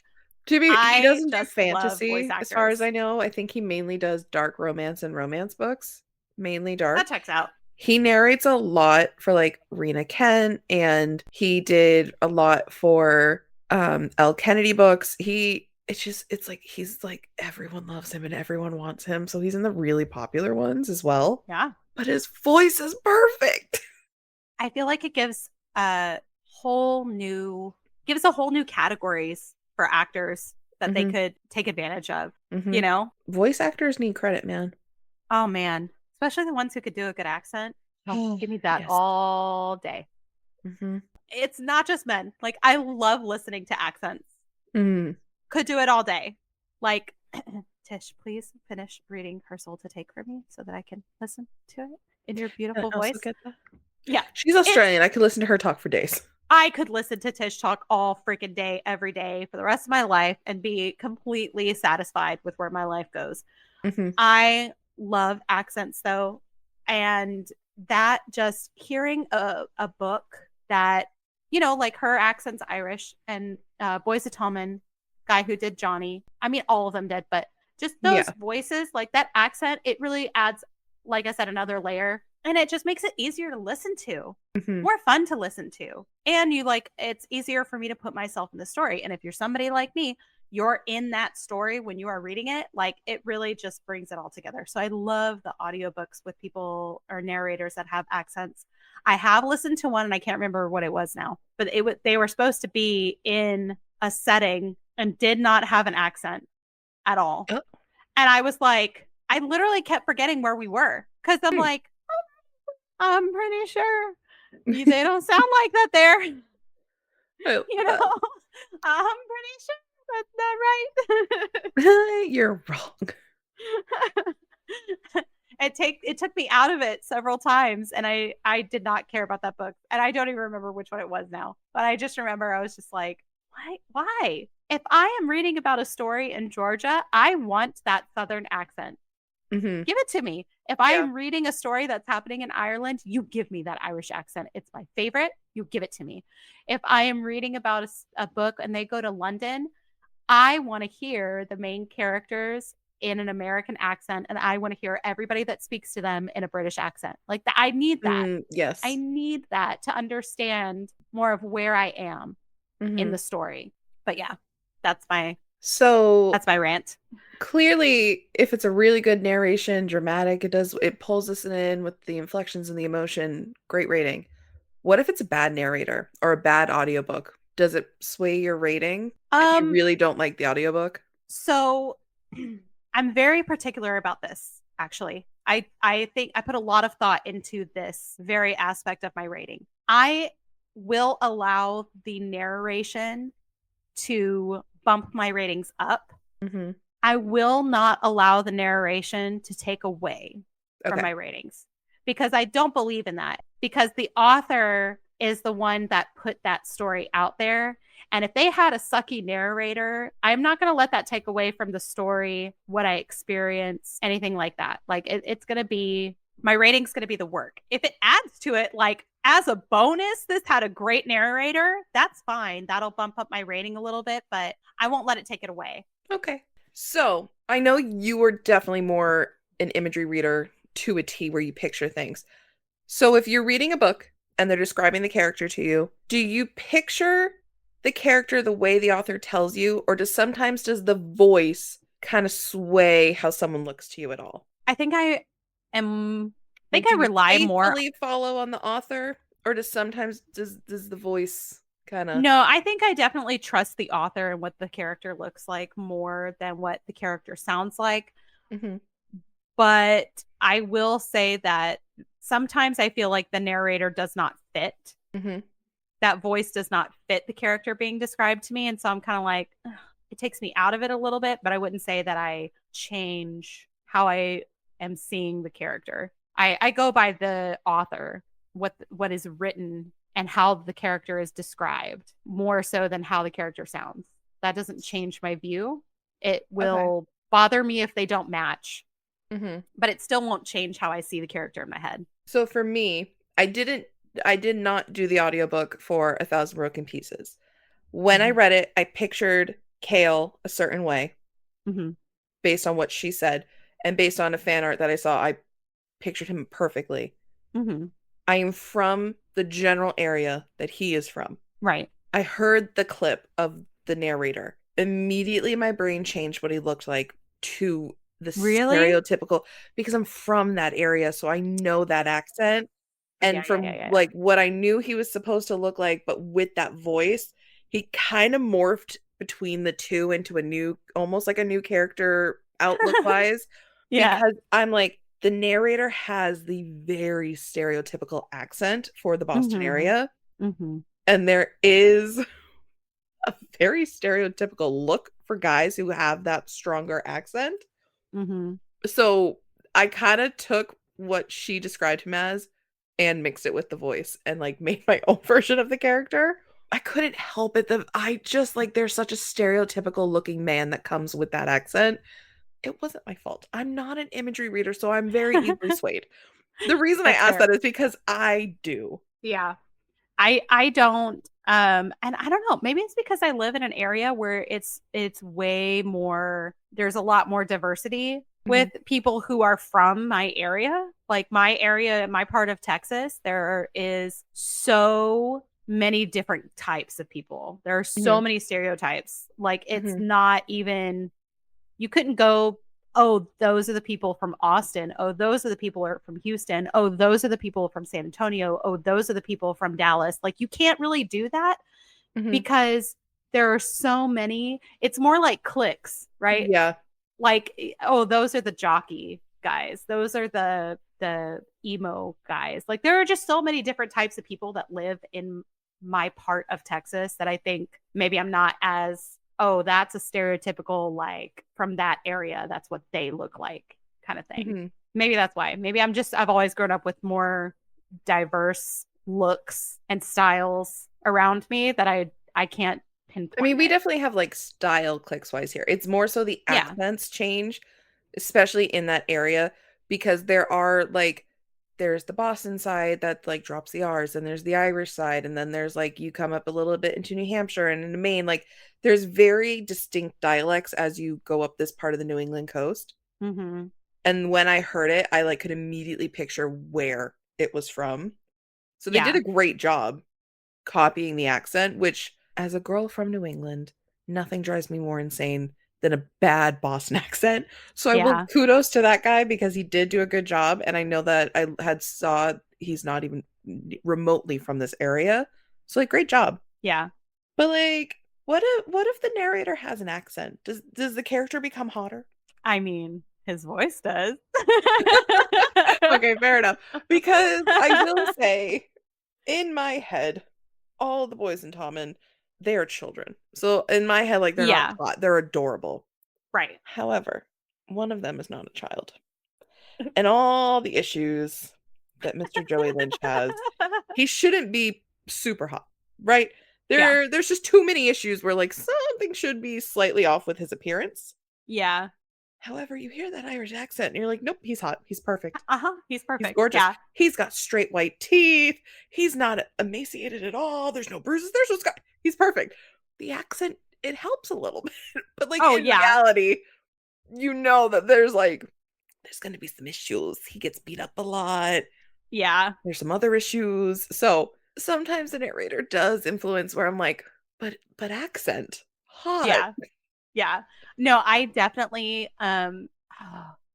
he doesn't do fantasy, as far as I know. I think he mainly does dark romance and romance books. Mainly dark. That checks out. He narrates a lot for, like, Rena Kent, and he did a lot for Elle Kennedy books. It's like he's like, everyone loves him and everyone wants him, so he's in the really popular ones as well. Yeah. But his voice is perfect. I feel like it gives a whole new categories for actors that they could take advantage of, you know? Voice actors need credit, man. Oh, man. Especially the ones who could do a good accent. Give me that all day. It's not just men. Like, I love listening to accents. Could do it all day. Like, Tish, please finish reading Her Soul to Take from me so that I can listen to it in your beautiful voice. Get that? Yeah. She's Australian. I could listen to her talk for days. I could listen to Tish talk all freaking day, every day for the rest of my life and be completely satisfied with where my life goes. I love accents, though. And that, just hearing a book that, you know, like, her accent's Irish, and Boyce Tillman, guy who did Johnny. I mean, all of them did, but just those voices, like, that accent, it really adds, like I said, another layer And it just makes it easier to listen to, Mhm. more fun to listen to. And it's easier for me to put myself in the story. And if you're somebody like me, you're in that story when you are reading it, like it really just brings it all together. So I love the audiobooks with people or narrators that have accents. I have listened to one and I can't remember what it was now, but they were supposed to be in a setting and did not have an accent at all. Oh. And I was like, I literally kept forgetting where we were because I'm Hmm. like, I'm pretty sure they don't sound like that there. Oh, You know, I'm pretty sure that's not right. you're wrong. It took me out of it several times, and I did not care about that book, and I don't even remember which one it was now. But I just remember I was just like, why? If I am reading about a story in Georgia, I want that Southern accent. Mhm. Give it to me. If I Yeah. am reading a story that's happening in Ireland, you give me that Irish accent. It's my favorite. You give it to me. If I am reading about a book and they go to London, I want to hear the main characters in an American accent, and I want to hear everybody that speaks to them in a British accent. Like that, I need that. I Yes. need that to understand more of where I am in Mhm. the story. But yeah, that's my So that's my rant. clearly, if it's a really good narration, dramatic, it pulls us in with the inflections and the emotion, great rating. What if it's a bad narrator or a bad audiobook? Does it sway your rating if you Um really don't like the audiobook? So I'm very particular about this, actually. I think I put a lot of thought into this very aspect of my rating. I will allow the narration to bump my ratings up. Mhm. I will not allow the narration to take away from Okay. my ratings because I don't believe in that. Because the author is the one that put that story out there. And if they had a sucky narrator, I'm not going to let that take away from the story, what I experience, anything like that. Like it's going to be, my rating's going to be the work. If it adds to it, like as a bonus, this had a great narrator, that's fine. That'll bump up my rating a little bit, but I won't let it take it away. Okay. So, I know you were definitely more an imagery reader to a T where you picture things. So, if you're reading a book and they're describing the character to you, do you picture the character the way the author tells you, or does the voice kind of sway how someone looks to you at all? I think I am I think Like, do I you rely more. faithfully follow on the author, or does the voice kind of? No, I think I definitely trust the author and what the character looks like more than what the character sounds like. Hmm. But I will say that sometimes I feel like the narrator does not fit. Hmm. That voice does not fit the character being described to me. And so I'm kind of like, ugh, it takes me out of it a little bit, but I wouldn't say that I change how I am seeing the character. I go by the author, what is written and how the character is described more so than how the character sounds. That doesn't change my view. It Okay. will bother me if they don't match, Hmm. but it still won't change how I see the character in my head. So for me, I did not do the audiobook for A Thousand Broken Pieces. When I Mm-hmm. read it, I pictured Kale a certain way Mm-hmm. based on what she said, and based on a fan art that I saw, I pictured him perfectly. Mm-hmm. I am from the general area that he is from. Right. I heard the clip of the narrator. Immediately my brain changed what he looked like to the Really? stereotypical, because I'm from that area, so I know that accent. Yeah, And yeah, yeah, from yeah, like what I knew he was supposed to look like, but with that voice, he kind of morphed between the two into a new, almost like a new character outlook yeah. wise, Yeah. because I'm like, the narrator has the very stereotypical accent for the Boston Mm-hmm. area. Mm-hmm. And there is a very stereotypical look for guys who have that stronger accent. Mm-hmm. So I kind of took what she described him as and mixed it with the voice and like made my own version of the character. I couldn't help it. I just like, there's such a stereotypical looking man that comes with that accent. It wasn't my fault. I'm not an imagery reader, so I'm very easily swayed. The reason I That's asked fair. that is because I do. Yeah. I don't and I don't know, maybe it's because I live in an area where it's way more there's a lot more diversity with people who are from my area. Like my area, my part of Texas, there is so many different types of people. There are so many stereotypes. Like it's not even, you couldn't go, oh, those are the people from Austin. Oh, those are the people are from Houston. Oh, those are the people from San Antonio. Oh, those are the people from Dallas. Like you can't really do that because there are so many. It's more like cliques, right? Yeah. Like, oh, those are the jockey guys. Those are the emo guys. Like there are just so many different types of people that live in my part of Texas that I think maybe I'm not as, oh, that's a stereotypical, like from that area, that's what they look like kind of thing. Maybe that's why. Maybe I've always grown up with more diverse looks and styles around me that I can't pinpoint. I mean, we definitely have like style clicks wise here. It's more so the accents change, especially in that area, because there are like, there's the Boston side that like drops the R's, and there's the Irish side, and then there's like you come up a little bit into New Hampshire and into Maine. Like there's very distinct dialects as you go up this part of the New England coast. And when I heard it, I like could immediately picture where it was from. So they did a great job copying the accent, which as a girl from New England, nothing drives me more insane than a bad Boston accent. So I will kudos to that guy because he did do a good job. And I know that I had saw he's not even remotely from this area. So like great job. Yeah. But like what if the narrator has an accent? Does the character become hotter? I mean, his voice does. Okay, fair enough. Because I will say, in my head, all the boys in Tommen, they are children. So in my head, like they're not hot, they're adorable. Right. However, one of them is not a child. And all the issues that Mr. Joey Lynch has, he shouldn't be super hot, right? There's just too many issues where like something should be slightly off with his appearance. Yeah. However, you hear that Irish accent and you're like, nope, he's hot. He's perfect. He's perfect. He's gorgeous. Yeah. He's got straight white teeth. He's not emaciated at all. There's no bruises. There's no scar. He's perfect. The accent, it helps a little bit. But like in reality, you know that there's going to be some issues. He gets beat up a lot. Yeah. There's some other issues. So sometimes the narrator does influence where I'm like, but accent, hot. Yeah. Yeah. No, I definitely I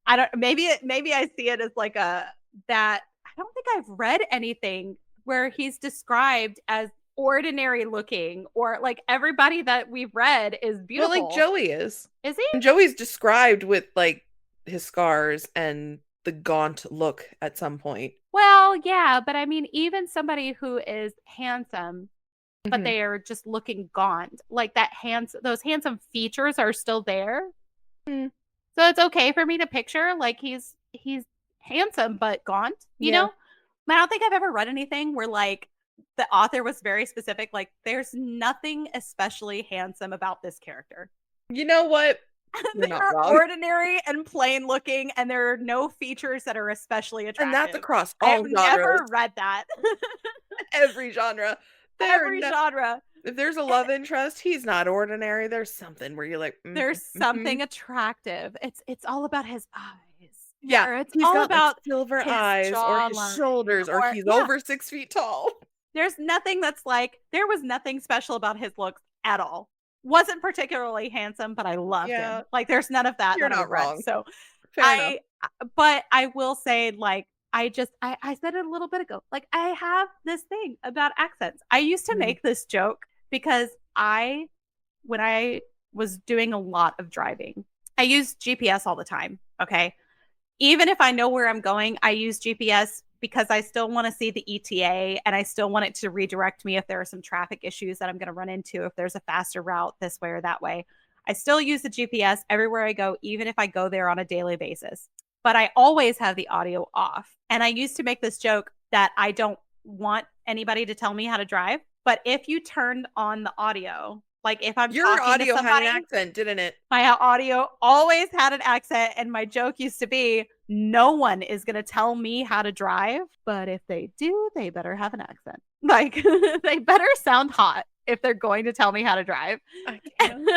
don't maybe I see it as like I don't think I've read anything where he's described as ordinary looking, or like everybody that we've read is beautiful. Well, like Joey is. Is he? And Joey's described with like his scars and the gaunt look at some point. Well, yeah, but I mean, even somebody who is handsome, but they are just looking gaunt, like those handsome features are still there. So it's okay for me to picture like he's handsome but gaunt, you know? I don't think I've ever read anything where like the author was very specific, like there's nothing especially handsome about this character. You know what? They're ordinary and plain looking, and there are no features that are especially attractive. And that's across all genres. I've never read that. Every genre. Genre. If there's a love interest, he's not ordinary. There's something where you're like, there's something attractive. It's all about his eyes. Yeah, it's he's all got about like silver eyes, or his shoulders, or he's over 6 feet tall. There's nothing that's like, there was nothing special about his looks at all. Wasn't particularly handsome, but I loved him. Like there's none of that. You're not wrong. So Fair enough. But I will say, like, I said it a little bit ago, like I have this thing about accents. I used to make this joke because when I was doing a lot of driving, I use GPS all the time. Okay. Even if I know where I'm going, I use GPS because I still want to see the ETA, and I still want it to redirect me if there are some traffic issues that I'm going to run into, if there's a faster route this way or that way. I still use the GPS everywhere I go, even if I go there on a daily basis. But I always have the audio off. And I used to make this joke that I don't want anybody to tell me how to drive. But if you turned on the audio, like if I'm your talking audio to somebody, had an accent, didn't it? My audio always had an accent, and my joke used to be, no one is going to tell me how to drive, but if they do, they better have an accent. Like they better sound hot if they're going to tell me how to drive. I can't.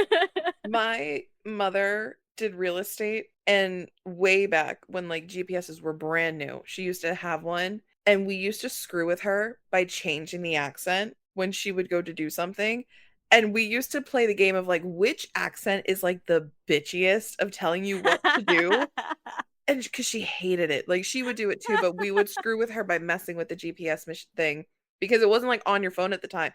My mother did real estate And way back when like GPSs were brand new, she used to have one. And we used to screw with her by changing the accent when she would go to do something. And we used to play the game of like which accent is like the bitchiest of telling you what to do. And because she hated it. Like she would do it too, but we would screw with her by messing with the GPS thing because it wasn't like on your phone at the time.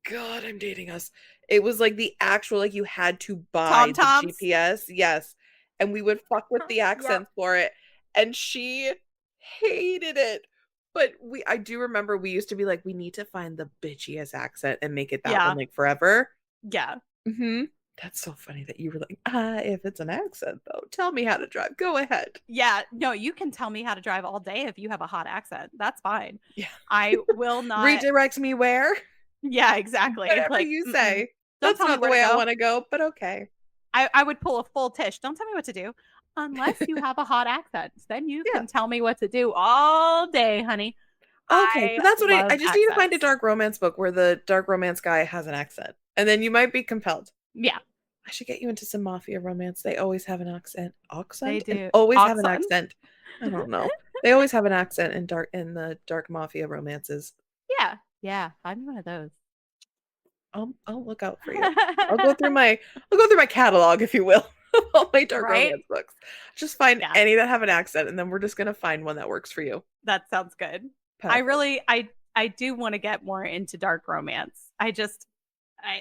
God, I'm dating us. It was like the actual, like you had to buy Tom the Toms. GPS. Yes. And we would fuck with the Yep. accents for it. And she hated it. But I do remember we used to be like, we need to find the bitchiest accent and make it that one Yeah. like forever. Yeah. Mm-hmm. That's so funny that you were like, if it's an accent though, tell me how to drive. Go ahead. Yeah. No, you can tell me how to drive all day if you have a hot accent. That's fine. Yeah. I will not. Redirect me where? Yeah, exactly. Whatever Like, you say. don't That's tell me not the where to way I go. want to go, but okay. I would pull a full Tish. Don't tell me what to do unless you have a hot accent. Then you Yeah. can tell me what to do all day, honey. Okay, I so that's what I love just need to find a accents. dark romance book where the dark romance guy has an accent. And then you might be compelled. Yeah, I should get you into some mafia romance. They always have an accent. they Accent? And do. always have an Accent. accent. I don't know. They always have an accent in the dark mafia romances. Yeah, yeah. I'm one of those. I'll look out for you. I'll go through my catalog, if you will, of all my dark Right? romance books. Just find Yeah, any that have an accent, and then we're just gonna find one that works for you. that sounds good. I Perfect. really, I do want to get more into dark romance.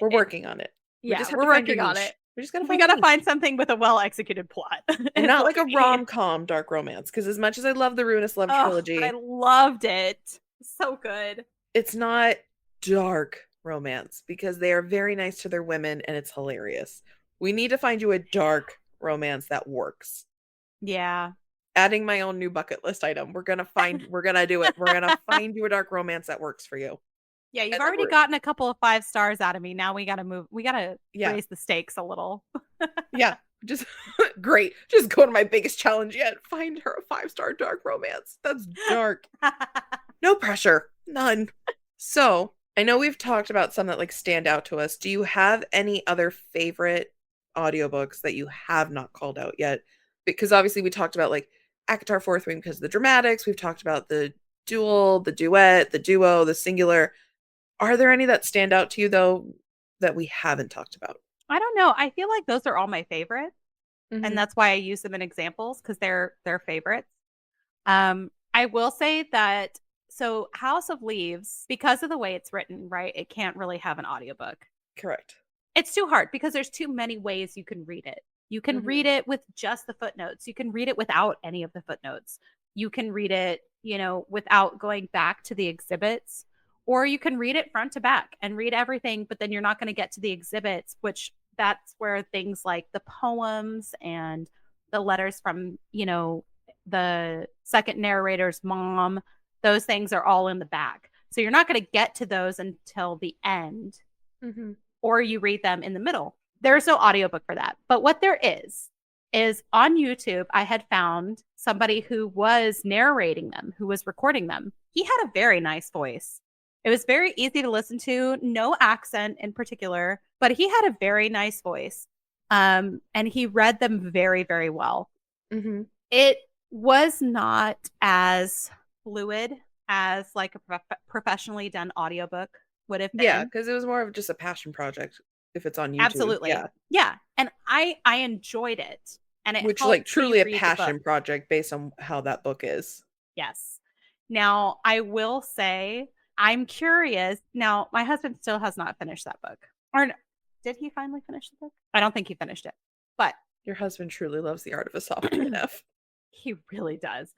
We're working on it. We Yeah, just have we're to find your working on niche. it. We just gotta We find a gotta niche. find something with a well executed plot. And is not what like a we need. rom-com dark romance, because as much as I love the Ruinous Love Oh, but I trilogy, loved it. So good. it's not dark romance because they are very nice to their women and it's hilarious. We need to find you a dark romance that works. Yeah. Adding my own new bucket list item. We're gonna do it. We're gonna find you a dark romance that works for you. Yeah, you've And then already gotten a couple of 5 stars out of me. Now we gotta move. We gotta yeah, raise the stakes a little. yeah. Just great. Just go to my biggest challenge yet. Find her a 5-star dark romance. That's dark. No pressure. None. So I know we've talked about some that like stand out to us. Do you have any other favorite audiobooks that you have not called out yet? Because obviously we talked about like ACOTAR Fourth Wing because of the dramatics. We've talked about the dual, the duet, the duo, the singular. Are there any that stand out to you though that we haven't talked about? I don't know. I feel like those are all my favorite, and Mm-hmm. that's why I use them in examples because they're favorites. I will say that so House of Leaves, because of the way it's written, right? It can't really have an audiobook. Correct. It's too hard because there's too many ways you can read it. You can Mm-hmm. read it with just the footnotes. You can read it without any of the footnotes. You can read it, without going back to the exhibits, or you can read it front to back and read everything, but then you're not going to get to the exhibits, which that's where things like the poems and the letters from, the second narrator's mom, those things are all in the back. So you're not going to get to those until the end, Mm-hmm. or you read them in the middle. There's no audiobook for that. But what there is on YouTube, I had found somebody who was narrating them, who was recording them. He had a very nice voice. It was very easy to listen to, no accent in particular, but he had a very nice voice. And he read them very, very well. Mm-hmm. It was not as fluid as like a professionally done audiobook would have Yeah, been. because it was more of just a passion project if it's on YouTube. Absolutely. Yeah. Yeah. And I enjoyed it. And it Which helped like truly me a read the passion book. project based on how that book is. Yes. Now, I will say I'm curious. Now, my husband still has not finished that book. Or no, did he finally finish the book? I don't think he finished it. But Your husband truly loves the art of a soft DNF. he really does.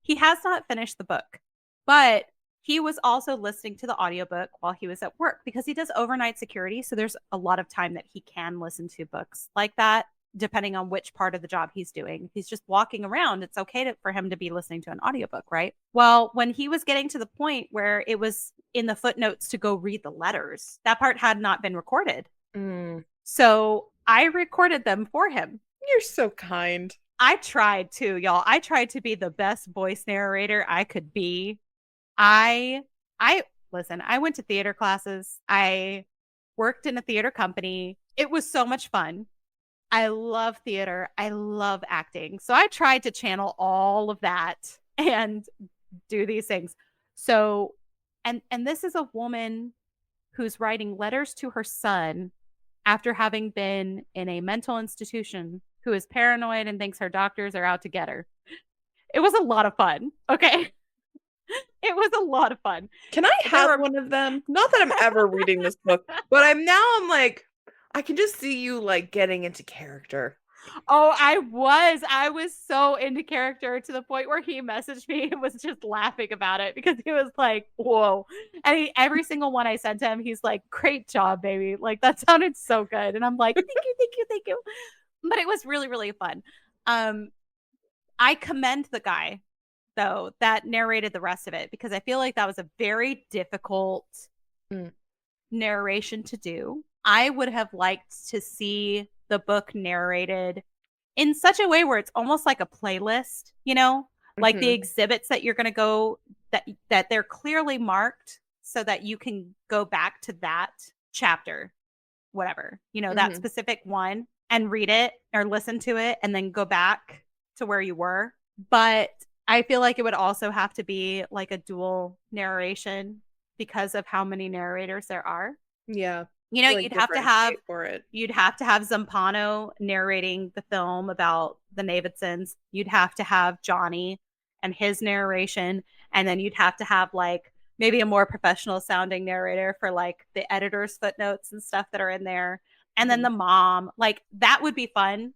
He has not finished the book. But he was also listening to the audiobook while he was at work because he does overnight security. So there's a lot of time that he can listen to books like that, depending on which part of the job he's doing. If he's just walking around, it's okay for him to be listening to an audiobook, right? Well, when he was getting to the point where it was in the footnotes to go read the letters, that part had not been recorded. Mm, So I recorded them for him. you're so kind. I tried to, y'all. I tried to be the best voice narrator I could be. I listen, I went to theater classes. I worked in a theater company. It was so much fun. I love theater. I love acting. So I tried to channel all of that and do these things. So and this is a woman who's writing letters to her son after having been in a mental institution, who is paranoid and thinks her doctors are out to get her. It was a lot of fun. Okay. It was a lot of fun. Can I have one of them? Not that I'm ever reading this book, but I'm like, I can just see you like getting into character. Oh, I was so into character to the point where he messaged me and was just laughing about it because he was like, whoa. And every single one I sent to him, he's like, great job, baby. Like, that sounded so good. And I'm like, thank you, thank you, thank you. But it was really, really fun. I commend the guy, though, that narrated the rest of it, because I feel like that was a very difficult narration to do. I would have liked to see the book narrated in such a way where it's almost like a playlist, you know, like the exhibits that you're going to go, that they're clearly marked so that you can go back to that chapter, whatever, you know, that specific one, and read it or listen to it and then go back to where you were. But I feel like it would also have to be like a dual narration because of how many narrators there are. Yeah. You know, like you'd have to have Zampano narrating the film about the Navidsons. You'd have to have Johnny and his narration, and then you'd have to have like maybe a more professional sounding narrator for like the editor's footnotes and stuff that are in there. And then the mom, like that would be fun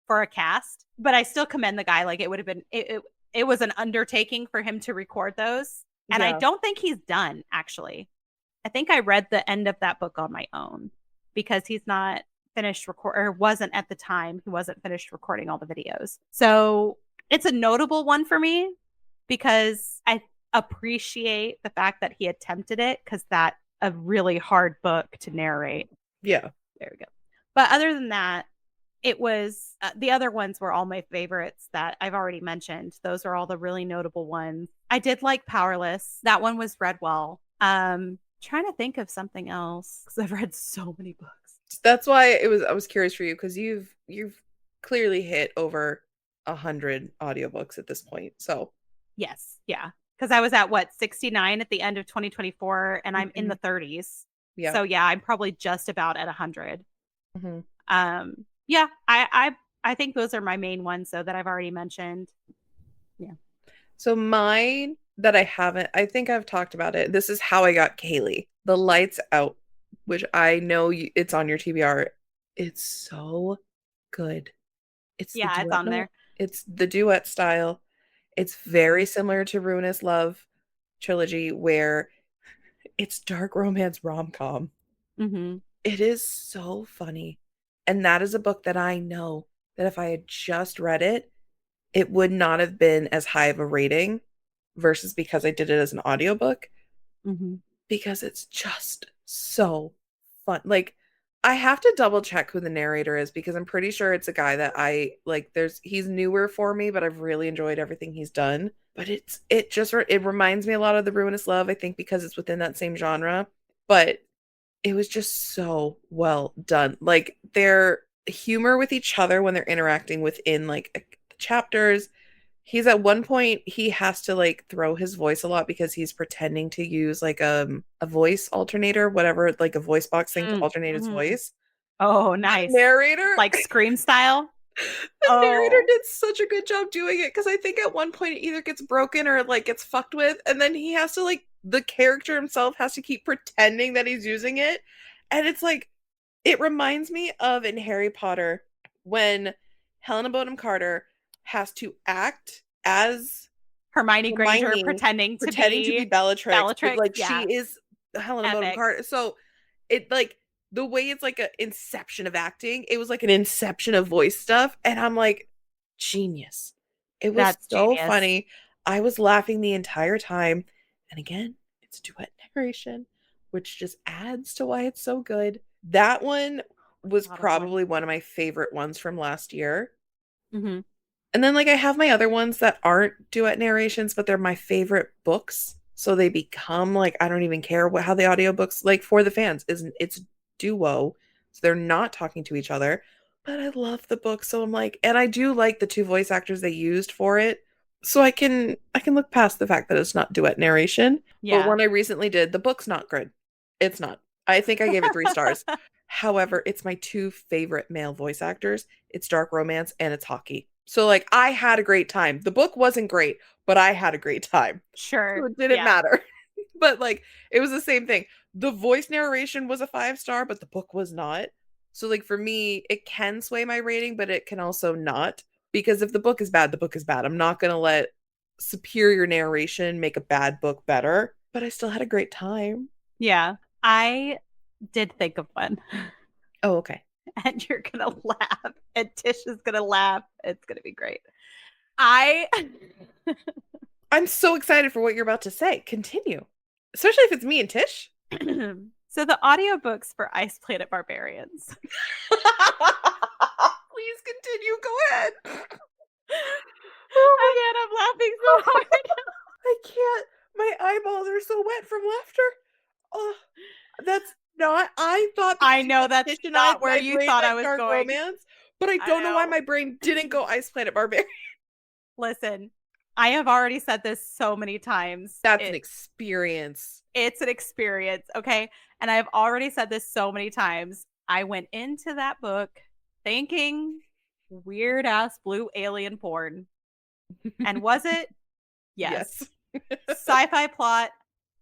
for a cast, but I still commend the guy. Like it would have been, it was an undertaking for him to record those. And I don't think he's done, actually. I think I read the end of that book on my own because he's not finished or wasn't at the time. He wasn't finished recording all the videos. So it's a notable one for me because I appreciate the fact that he attempted it, because that's a really hard book to narrate. Yeah. There we go. But other than that, it was the other ones were all my favorites that I've already mentioned. Those are all the really notable ones. I did like Powerless. That one was read well. Trying to think of something else because I've read so many books. That's why I was curious for you, because you've clearly hit over 100 audiobooks at this point. So yes, yeah, because I was at 69 at the end of 2024, and I'm in the 30s. Yeah. So yeah, I'm probably just about at 100. Yeah, I think those are my main ones, though, that I've already mentioned. Yeah. So mine that I think I've talked about it. This is How I Got Kaylee. The Lights Out, which I know it's on your TBR. It's so good. It's on there. It's the duet style. It's very similar to Ruinous Love trilogy, where it's dark romance rom-com. It is so funny. And that is a book that I know that if I had just read it, it would not have been as high of a rating versus because I did it as an audiobook. Because it's just so fun. Like, I have to double check who the narrator is, because I'm pretty sure it's a guy that I like. He's newer for me, but I've really enjoyed everything he's done. But it reminds me a lot of the Ruinous Love, I think, because it's within that same genre. But it was just so well done. Like, their humor with each other when they're interacting within like chapters. He's at one point, he has to like throw his voice a lot because he's pretending to use like a voice alternator, whatever, like a voice box thing to alternate his voice. Oh, nice. The narrator, like Scream style. The narrator did such a good job doing it, because I think at one point it either gets broken or like gets fucked with, and then he has to like, the character himself has to keep pretending that he's using it. And it's like, it reminds me of in Harry Potter when Helena Bonham Carter has to act as Hermione Granger pretending to be Bellatrix. Like, she is Helena Bonham Carter. So it like, the way it's like an inception of acting, it was like an inception of voice stuff. And I'm like, genius. It was so funny. I was laughing the entire time. And again, it's duet narration, which just adds to why it's so good. That one was probably one of my favorite ones from last year. And then like, I have my other ones that aren't duet narrations, but they're my favorite books. So they become like, I don't even care how the audiobooks, like, for the fans, it's duo. So they're not talking to each other. But I love the book, so I'm like, and I do like the two voice actors they used for it. So I can look past the fact that it's not duet narration. But Yeah. one I recently did, the book's not good. It's not. I think I gave it 3 stars. However, it's my two favorite male voice actors. It's dark romance and it's hockey. So like I had a great time. The book wasn't great, but I had a great time. So Sure. it didn't Yeah. matter. But like it was the same thing. The voice narration was a 5 star, but the book was not. So like for me, it can sway my rating, but it can also not. Because if the book is bad, the book is bad. I'm not gonna let superior narration make a bad book better. But I still had a great time. Yeah. I did think of one. Oh, okay. And you're gonna laugh. And Tish is gonna laugh. It's gonna be great. I I'm so excited for what you're about to say. Continue. Especially if it's me and Tish. So the audiobooks for Ice Planet Barbarians. Please continue. Go ahead. Oh my god, I'm laughing so hard. I can't. My eyeballs are so wet from laughter. Oh, that's not. I thought I because you know said that's Tish and not where my you brain thought I went was dark going. romance, but I I don't know why know. my brain didn't go Ice Planet Barbarian. Listen, I have already said this so many times. That's an experience. It's an experience, okay? And I've already said this so many times. I went into that book thinking weird ass blue alien porn. And was it? Yes. Yes. Sci-fi plot,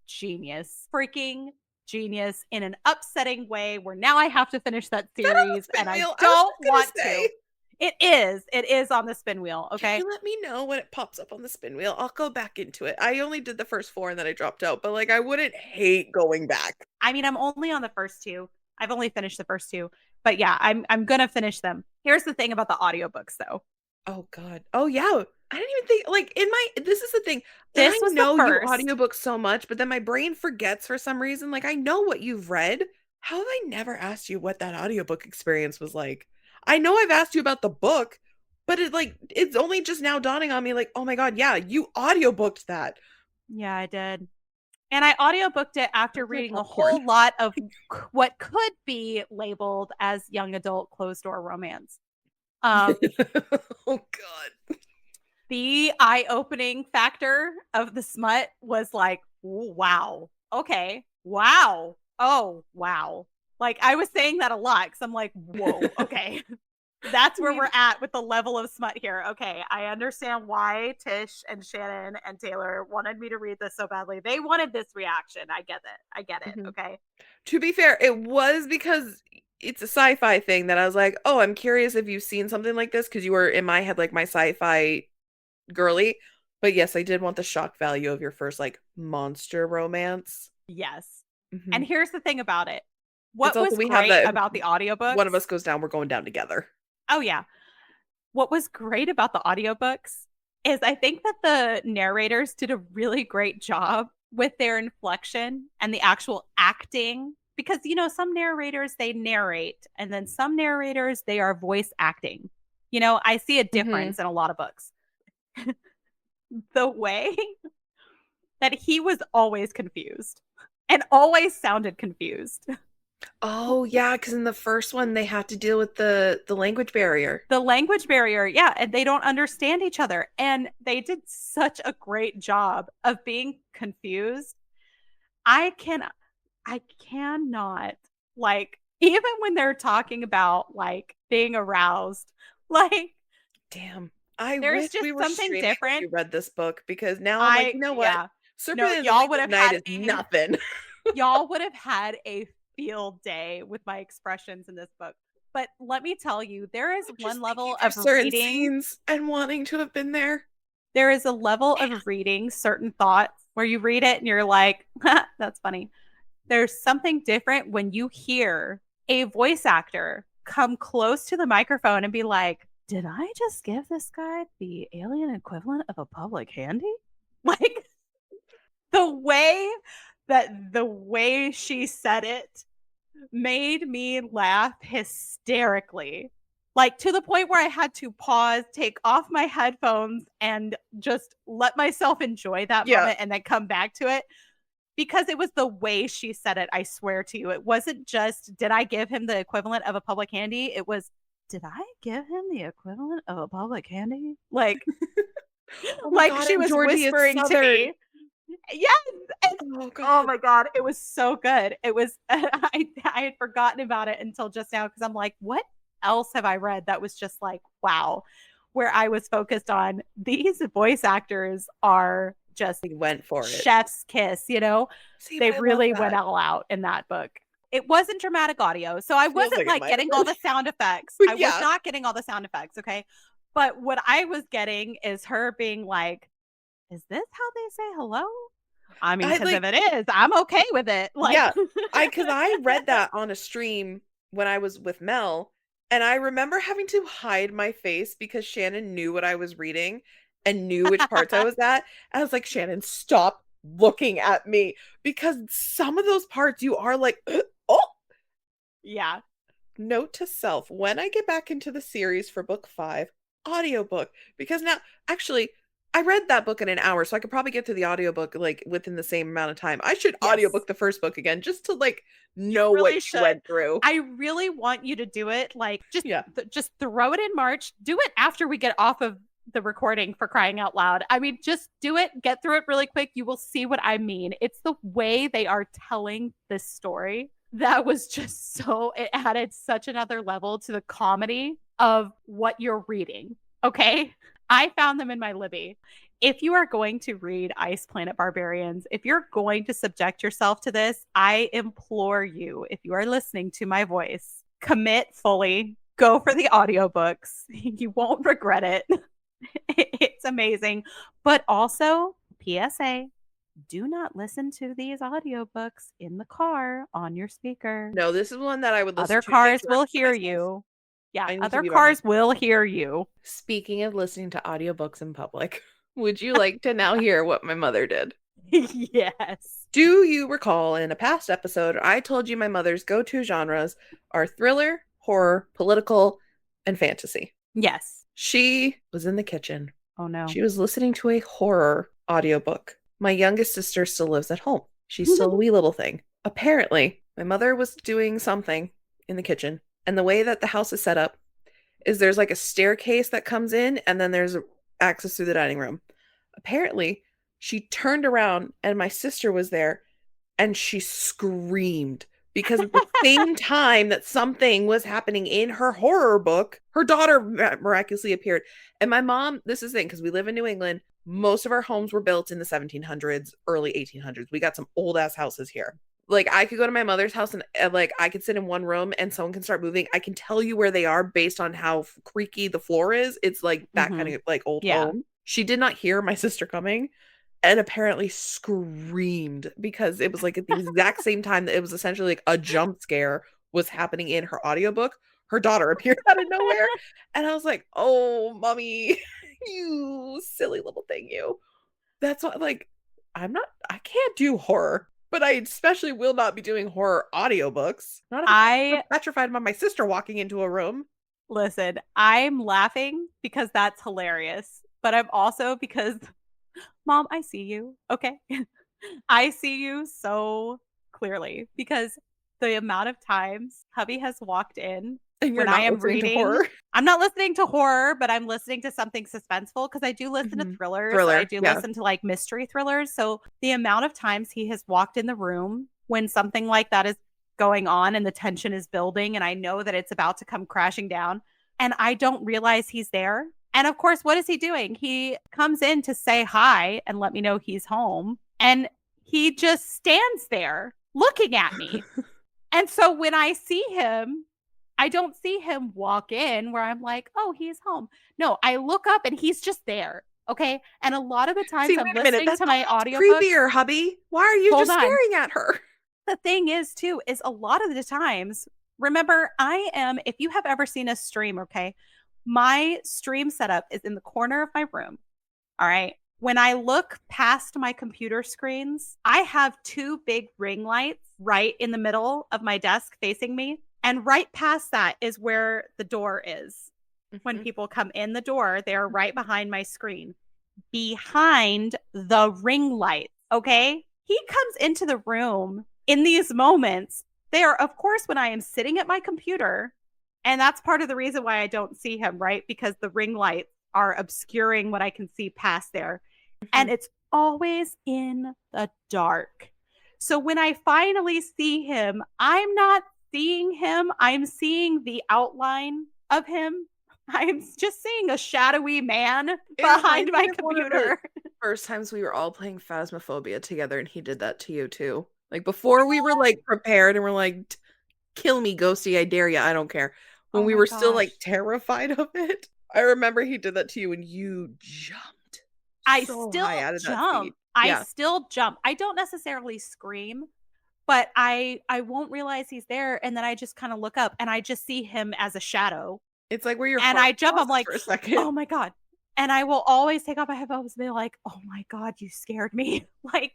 genius. Freaking genius in an upsetting way where now I have to finish that Is that on the series spin and I wheel? I was don't just want gonna to. say. It is. It is on the spin wheel, Can okay? you let me know when it pops up on the spin wheel? I'll go back into it. I only did the first 4 and then I dropped out, but like I wouldn't hate going back. I mean, I'm only on the first two. I've only finished the first two. But yeah, I'm gonna finish them. Here's the thing about the audiobooks though. Oh god. Oh yeah. I didn't even think like in my this is the thing. I This was the know you first. audiobooks so much, but then my brain forgets for some reason. Like I know what you've read. How have I never asked you what that audiobook experience was like? I know I've asked you about the book, but it's only just now dawning on me like, "Oh my god, yeah, you audiobooked that." Yeah, I did. And I audiobooked it after Where's my reading a popcorn? whole lot of what could be labeled as young adult closed door romance. Um, Oh god. the eye-opening factor of the smut was like, wow, okay, wow, oh, wow. Like I was saying that a lot because I'm like, whoa, okay. That's where we're at with the level of smut here. Okay, I understand why Tish and Shannon and Taylor wanted me to read this so badly. They wanted this reaction. I get it. I get it. Mhm. Okay. To be fair, it was because it's a sci-fi thing that I was like, "Oh, I'm curious if you've seen something like this," because you were in my head like my sci-fi girly. But yes, I did want the shock value of your first like monster romance. Yes. And Mhm. here's the thing about it. It's What also was we have great that about the one of audiobooks? us goes down, we're going down together. Oh, yeah. What was great about the audiobooks is I think that the narrators did a really great job with their inflection and the actual acting because some narrators they narrate and then some narrators they are voice acting. I see a Mhm. difference in a lot of books. The way that he was always confused and always sounded confused. Oh, yeah, because in the first one they had to deal with the language barrier. The language barrier, yeah, and they don't understand each other. And they did such a great job of being confused. I can I cannot like even when they're talking about like being aroused, like Damn. I there's wish just we were something streaming when different. you read this book because now I'm like, "You know what? Yeah. No, Serpent in the Lake of Night is nothing." y'all would have had a field day with my expressions in this book. But let me tell you, there is I'm one just thinking level through of certain reading. scenes and wanting to have been there. There is a level of reading certain thoughts where you read it and you're like, that's funny. There's something different when you hear a voice actor come close to the microphone and be like, did I just give this guy the alien equivalent of a public handy? Like the way she said it made me laugh hysterically. Like to the point where I had to pause, take off my headphones, and just let myself enjoy that Yeah. moment and then come back to it because it was the way she said it. I swear to you. It wasn't just, did I give him the equivalent of a public handy? It was, did I give him the equivalent of a public candy? Like, Oh my like God, she and was Georgie is whispering to Southern. me. Yes. Oh Oh God. my God. It was so good. It was, I had forgotten about it until just now because I'm like, what else have I read that was just like, wow, where I was focused on these voice actors are just He went for it. chef's kiss, you know? See, They I love really went that. all out in that book. It wasn't dramatic audio. So I Feels wasn't like it like might have getting all been. the sound effects. I was Yeah. not getting all the sound effects. Okay. But what I was getting is her being like, is this how they say hello? I mean, I because if like, it is, I'm okay with it. Like, yeah. Cause I read that on a stream when I was with Mel, and I remember having to hide my face because Shannon knew what I was reading and knew which parts I was at. I was like, Shannon, stop looking at me. Because some of those parts you are like, oh. yeah. Note to self, when I get back into the series for book 5, audiobook. Because now, actually, I read that book in an hour, so I could probably get through the audiobook like within the same amount of time. I should Yes. audiobook the first book again just to like You know what really you should. went through. I really want you to do it. Like, Yeah. just throw it in March. Do it after we get off of the recording, for crying out loud. I mean, just do it. Get through it really quick. You will see what I mean. It's the way they are telling this story that was just so, it added such another level to the comedy of what you're reading. Okay. I found them in my Libby. If you are going to read Ice Planet Barbarians, if you're going to subject yourself to this, I implore you, if you are listening to my voice, commit fully, go for the audiobooks. You won't regret it. It's amazing. But also, PSA, do not listen to these audiobooks in the car on your speaker. No, this is one that I would listen Other to take cars will directions to hear myself. you. Yeah, I need to other be by myself. cars will hear you. Speaking of listening to audiobooks in public, would you like to now hear what my mother did? Yes. Do you recall in a past episode, I told you my mother's go-to genres are thriller, horror, political, and fantasy? Yes. She was in the kitchen. Oh no. She was listening to a horror audiobook. My youngest sister still lives at home. She's still a wee little thing. Apparently, my mother was doing something in the kitchen, and the way that the house is set up is there's like a staircase that comes in, and then there's access through the dining room. Apparently, she turned around and my sister was there, and she screamed because at the same time that something was happening in her horror book, her daughter miraculously appeared. And my mom, this is the thing, because we live in New England, most of our homes were built in the 1700s, early 1800s. We got some old ass houses here. Like, I could go to my mother's house and like I could sit in one room and someone can start moving. I can tell you where they are based on how creaky the floor is. It's like that kind of like old home. She did not hear my sister coming and apparently screamed because it was like at the exact same time that it was essentially like a jump scare was happening in her audiobook. Her daughter appeared out of nowhere. And I was like, oh, mommy, you silly little thing, you. That's what, like, I can't do horror, but I especially will not be doing horror audiobooks. Not if I'm petrified by my sister walking into a room. Listen, I'm laughing because that's hilarious, but I'm also because, Mom, I see you. Okay. I see you so clearly because the amount of times hubby has walked in and you're when not I am listening reading to horror. I'm not listening to horror, but I'm listening to something suspenseful because I do listen to thrillers. I do listen to like mystery thrillers. So the amount of times he has walked in the room when something like that is going on and the tension is building and I know that it's about to come crashing down and I don't realize he's there. And of course, what is he doing? He comes in to say hi and let me know he's home. And he just stands there looking at me. And so when I see him, I don't see him walk in where I'm like, oh, he's home. No, I look up and he's just there. Okay. And a lot of the times I'm listening to my audiobook. Creepier, hubby. Why are you just staring at her? The thing is, too, is a lot of the times, remember, I am, if you have ever seen a stream, okay, my stream setup is in the corner of my room. All right. When I look past my computer screens, I have 2 big ring lights right in the middle of my desk facing me. And right past that is where the door is. When people come in the door, they're right behind my screen, behind the ring lights. Okay. He comes into the room in these moments. They are, of course, when I am sitting at my computer And that's part of the reason why I don't see him, right? Because the ring lights are obscuring what I can see past there. Mhm. And it's always in the dark. So when I finally see him, I'm not seeing him. I'm seeing the outline of him. I'm just seeing a shadowy man It behind reminds my me of one of the computer. first times we were all playing Phasmophobia together, and he did that to you too. Like, before we were, like, prepared and we're like, "Kill me, ghosty, I dare ya, I don't care." When Oh we my were still, like, gosh. terrified of it, I remember he did that to you and you jumped I so high still out of that jump. seat. I Yeah. still jump. I don't necessarily scream, but I won't realize he's there, and then I just kinda look up and I just see him as a shadow, It's like where your and heart I jump, I'm pauses like, for a second. "Oh my god." And I will always take off my headphones and be like, "Oh my god, you scared me." Like,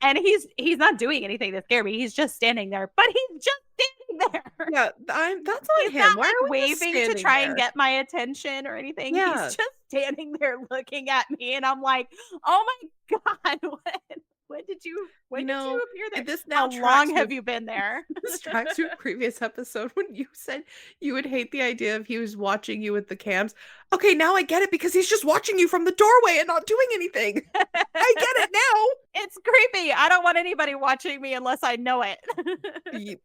and he's not doing anything to scare me, he's just standing there, but he's just standing there. Yeah, I'm that's He's on him. not, Why like, are we just waving to standing try and there? get my attention or anything, he's Yeah. just standing there looking at me, and I'm like, "Oh my god, when You did know, you appear there? this now How long tracks have with you been there?" this tracks to a previous episode when you said you would hate the idea of he was watching you with the cams. Okay, now I get it because he's just watching you from the doorway and not doing anything. I get it now. It's creepy, I don't want anybody watching me unless I know it.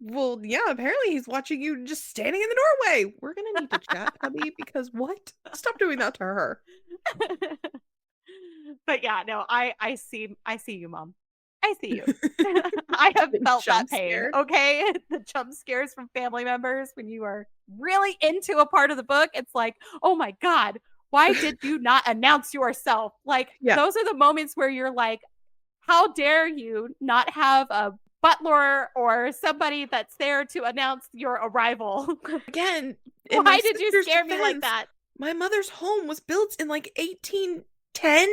Well, yeah, apparently he's watching you just standing in the doorway. We're gonna need to chat, hubby, because what? Stop doing that to her. But yeah, no, I see you, mom. I see you. I have Getting felt that jump pain, scared. okay? The jump scares from family members when you are really into a part of the book, it's like, "Oh my god, why did you not announce yourself?" Like, Yeah. those are the moments where you're like, "How dare you not have a butler or somebody that's there to announce your arrival?" Again, in my Why did you sister's scare me like defense, that? my mother's home was built in like 1810,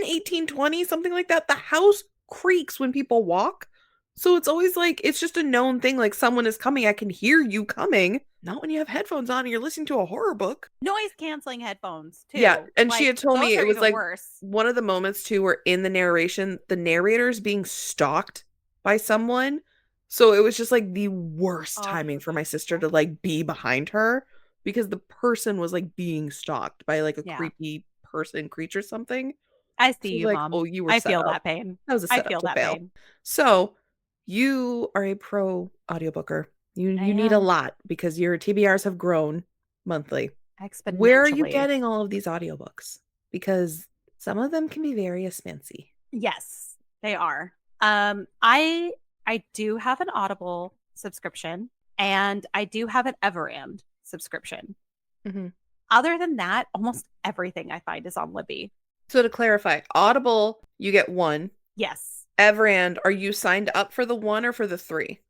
1820, something like that. The house creaks when people walk. So it's always like, it's just a known thing. Like, someone is coming. I can hear you coming. Not when you have headphones on and you're listening to a horror book. Noise canceling headphones Yeah. too. And she Like, had told me those it are was even like worse. one of the moments too where in the narration, the narrator is being stalked by someone. So it was just like the worst Oh, timing for my sister to like be behind her because the person was like being stalked by like a yeah. creepy person, creature, something. I see She was you, like, mom. "Oh, you were I set feel up. that pain. That was a I setup feel to that fail." pain. So you are a pro audiobooker. You I you need a am lot because your TBRs have grown monthly. Where are you exponentially. getting all of these audiobooks? Because some of them can be very expensive. Yes, they are. I do have an Audible subscription and I do have an Everand subscription. Mhm. Other than that, almost everything I find is on Libby. So to clarify, Audible, you get 1. Yes. Everand, are you signed up for the 1 or for the 3?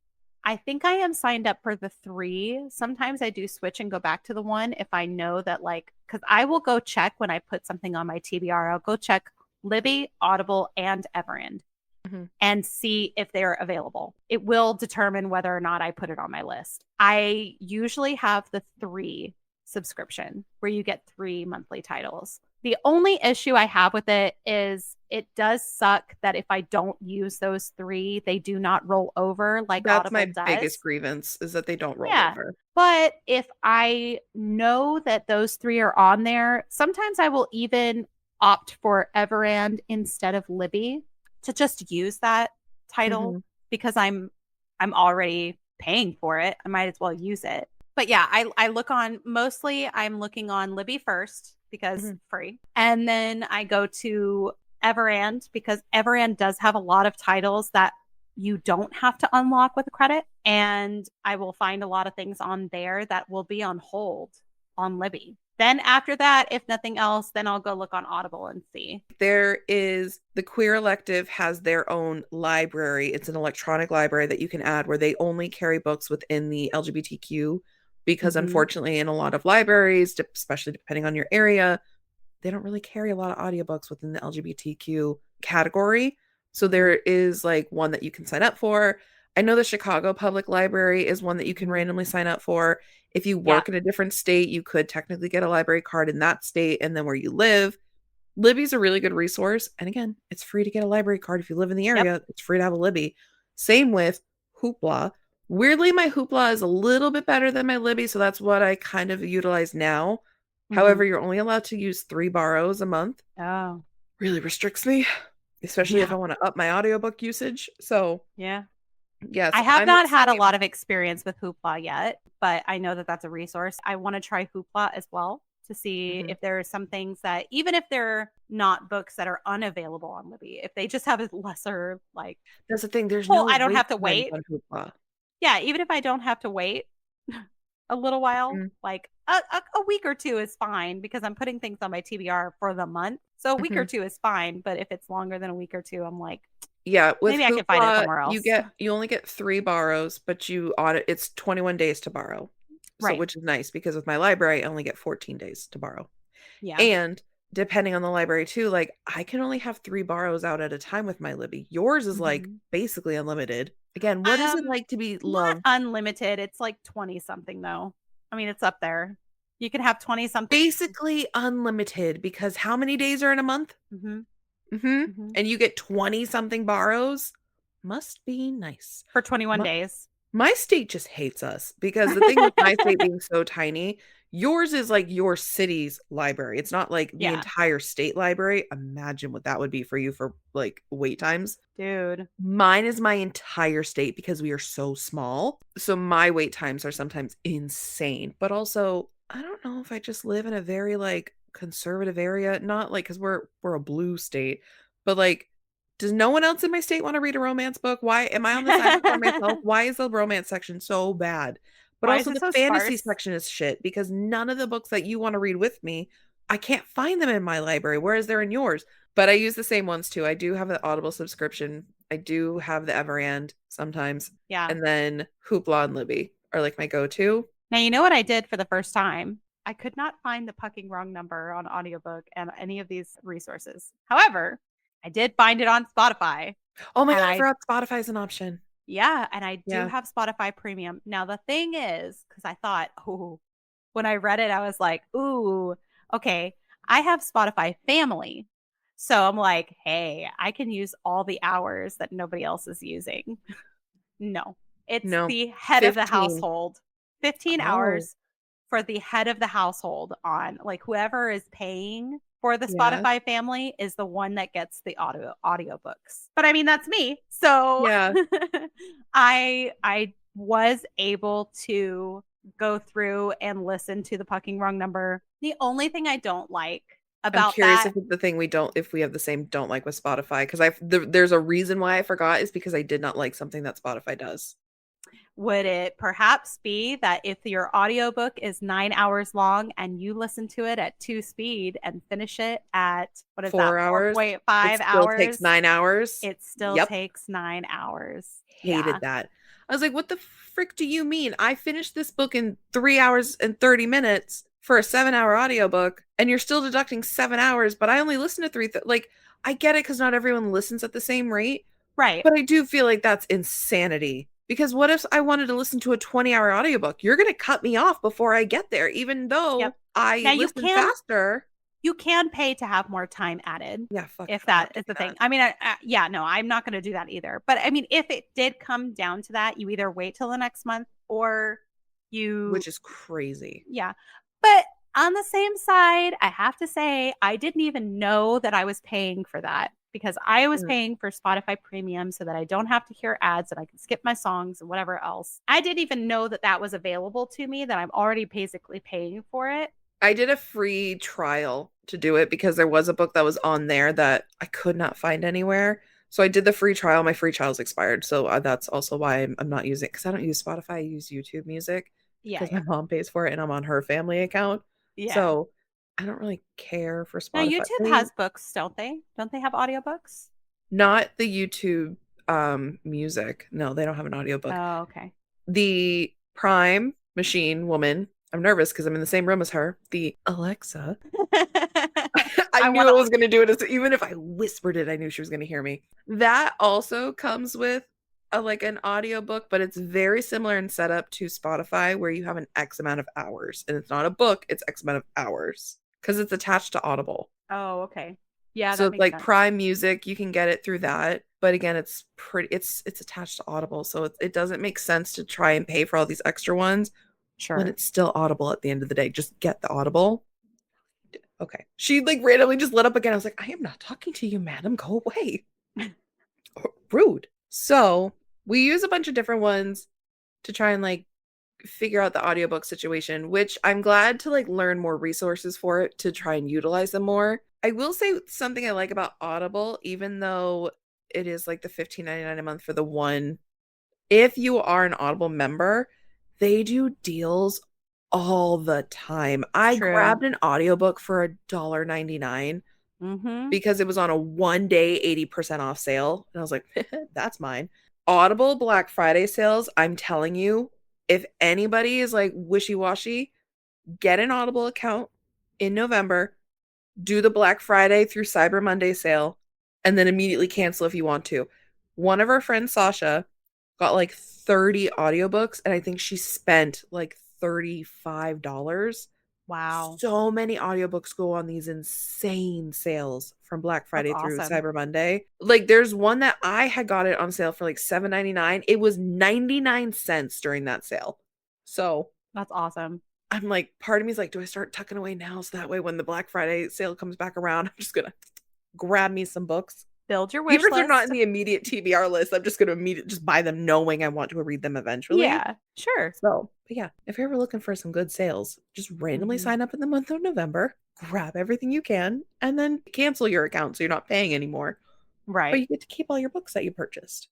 I think I am signed up for the 3. Sometimes I do switch and go back to the 1 if I know that, like, because I will go check when I put something on my TBR. I'll go check Libby, Audible, and Everend Mhm. and see if they're available. It will determine whether or not I put it on my list. I usually have the 3 subscription where you get 3 monthly titles. The only issue I have with it is it does suck that if I don't use those 3, they do not roll over like That's Audible my does. biggest grievance is that they don't roll Yeah. over. But if I know that those 3 are on there, sometimes I will even opt for Everand instead of Libby to just use that title Mhm. because I'm already paying for it. I might as well use it. But yeah, I look on mostly I'm looking on Libby first because Mhm. free. And then I go to Everand because Everand does have a lot of titles that you don't have to unlock with a credit. And I will find a lot of things on there that will be on hold on Libby. Then after that, if nothing else, then I'll go look on Audible and see. There is the Queer Elective has their own library. It's an electronic library that you can add where they only carry books within the LGBTQ because Mhm. unfortunately in a lot of libraries, especially depending on your area, they don't really carry a lot of audiobooks within the LGBTQ category. So Mhm. there is like one that you can sign up for. I know the Chicago Public Library is one that you can Mhm. randomly sign up for. If you Yeah. work in a different state, you could technically get a library card in that state and then where you live. Libby's a really good resource. And again, it's free to get a library card if you live in the Yep. area. It's free to have a Libby. Same with Hoopla. Weirdly, my Hoopla is a little bit better than my Libby, so that's what I kind of utilize now. Mm-hmm. However, you're only allowed to use 3 borrows a month. Oh, Really restricts me, especially if yeah. I want to up my audiobook usage. So, Yeah. yes, I have I'm the not had a same. lot of experience with Hoopla yet, but I know that that's a resource. I want to try Hoopla as well to see Mhm. if there are some things that, even if they're not books that are unavailable on Libby, if they just have a lesser, like, That's the thing, there's well, no I don't wait have to times wait. on Hoopla. Yeah, even if I don't have to wait a little while, Mhm, like a week or two is fine because I'm putting things on my TBR for the month. So a week or mhm. two is fine. But if it's longer than a week or two, I'm like, Yeah, with maybe I can find it Hoopla, somewhere else. you only get 3 borrows, but you audit it's 21 days to borrow. So Right. which is nice because with my library, I only get 14 days to borrow. Yeah. And depending on the library too, like I can only have 3 borrows out at a time with my Libby. Yours is like Mhm. basically unlimited. Again, what is it like to be Not loved? unlimited. It's like 20 something though. I mean, it's up there. You can have 20 something. Basically unlimited because how many days are in a month? Mhm. Mhm. Mhm. And you get 20 something borrows? Must be nice. For 21 My days. my state just hates us because the thing with my state being so tiny, yours is like your city's library. It's not like the Yeah. entire state library. Imagine what that would be for you for like wait times. Dude. Mine is my entire state because we are so small. So my wait times are sometimes insane. But also, I don't know if I just live in a very like conservative area, not like cuz we're a blue state, but like does no one else in my state want to read a romance book? Why am I on this island by myself? Why is the romance section so bad? But Why also is it the so fantasy sparse? section is shit because none of the books that you want to read with me, I can't find them in my library, whereas they're in yours. But I use the same ones too. I do have an Audible subscription. I do have the Everand sometimes, Yeah. and then Hoopla and Libby are like my go-to. Now, you know what I did for the first time? I could not find the Pucking Wrong number on audiobook and any of these resources. However, I did find it on Spotify. Oh my And god, I I, forgot Spotify's an option. yeah, and I do Yeah. have Spotify Premium. Now, the thing is, because I thought, oh, when I read it, I was like, ooh, okay, I have Spotify Family. So I'm like, hey, I can use all the hours that nobody else is using. No, it's No. the head of the 15. household. 15 Oh, hours for the head of the household on, like, whoever is paying for the yeah. Spotify Family is the one that gets the audiobooks. But I mean, that's me. So Yeah. I was able to go through and listen to the Pucking Wrong number. The only thing I don't like I'm about curious that, if it's the thing we don't if we have the same don't like with Spotify because there's a reason why I forgot is because I did not like something that Spotify does. would it perhaps be that if your audiobook is 9 hours long and you listen to it at two speed and finish it at, what is that, 4 hours. It 4.5 still takes hours, 9 hours. it still Yep. takes 9 hours? Hated Yeah. that. I was like, "What the frick do you mean? I finished this book in 3 hours and 30 minutes for a 7-hour audiobook, and you're still deducting 7 hours, but I only listened to 3 like, I get it because not everyone listens at the same rate, Right. but I do feel like that's insanity, because what if I wanted to listen to a 20-hour audiobook? You're gonna cut me off before I get there, even Yep. though I Now listen faster. you can pay to have more time added Yeah, fuck, if I'm not that is doing the thing. that. I mean, yeah, no, I'm not going to do that either. But I mean, if it did come down to that, you either wait till the next month or you, Which is crazy. yeah. But on the same side, I have to say, I didn't even know that I was paying for that because I was Mm. paying for Spotify Premium so that I don't have to hear ads and I can skip my songs and whatever else. I didn't even know that that was available to me, that I'm already basically paying for it. I did a free trial to do it because there was a book that was on there that I could not find anywhere. So I did the free trial. My free trial's expired. So that's also why I'm not using it because I don't use Spotify. I use YouTube Music Yeah, because yeah. my mom pays for it and I'm on her family account. Yeah. So I don't really care for Now Spotify. YouTube has books, don't they? Don't they have audiobooks? Not the YouTube music. No, they don't have an audiobook. Oh, okay. The Prime machine woman, I'm nervous because I'm in the same room as her. The Alexa I I knew want it to. was gonna do it even if I whispered it, I knew she was gonna hear me. That also comes with like an audiobook, but it's very similar in setup to Spotify where you have an X amount of hours and it's not a book, it's X amount of hours because it's attached to Audible. Oh, okay. Yeah, So that it's makes like sense. Prime Music, you can get it through that. But again, it's attached to Audible, so it doesn't make sense to try and pay for all these extra ones when Sure. it's still Audible at the end of the day. Just get the Audible. Okay. She like randomly just lit up again. I was like, I am not talking to you, madam. Go away. Rude. So we use a bunch of different ones to try and like figure out the audiobook situation, which I'm glad to like learn more resources for it to try and utilize them more. I will say something I like about Audible, even though it is like the $15.99 a month for the one. If you are an Audible member, they do deals all the time. I True. grabbed an audiobook for $1.99 Mm-hmm. because it was on a 1-day 80% off sale. And I was like, that's mine. Audible Black Friday sales, I'm telling you, if anybody is like wishy-washy, get an Audible account in November, do the Black Friday through Cyber Monday sale, and then immediately cancel if you want to. One of our friends, Sasha, got like 30 audiobooks, and I think she spent like $35. Wow. So many audiobooks go on these insane sales from Black That's Friday through awesome. Cyber Monday. Like there's one that I had got it on sale for like $7.99. It was 99 cents during that sale. So That's awesome. I'm like, part of me is like, do I start tucking away now so that way when the Black Friday sale comes back around, I'm just gonna grab me some books. Build your Even wish if they're not in list. the immediate TBR list, I'm just gonna immediately just buy them knowing I want to read them eventually. Yeah, sure. So, but yeah, if you're ever looking for some good sales, just randomly Mm-hmm. sign up in the month of November, grab everything you can, and then cancel your account so you're not paying anymore. But Right. you get to keep all your books that you purchased.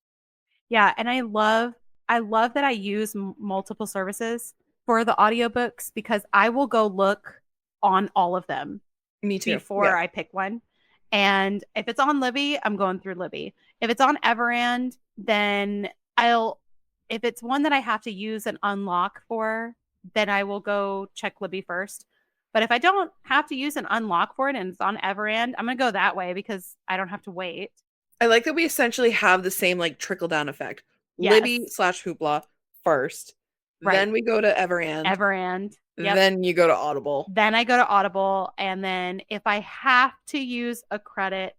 Yeah, and I love that I use multiple services for the audiobooks because I will go look on all of them Me too. before Yeah. I pick one. And if it's on Libby, I'm going through Libby. If it's on Everand, then I'll if it's one that I have to use an unlock for, then I will go check Libby first. But if I don't have to use an unlock for it and it's on Everand, I'm going to go that way because I don't have to wait. I like that we essentially have the same like trickle down effect. Libby Yes. slash Hoopla first. Right. Then we go to Everand. Everand. Yep. Then you go to Audible. Then I go to Audible. And then if I have to use a credit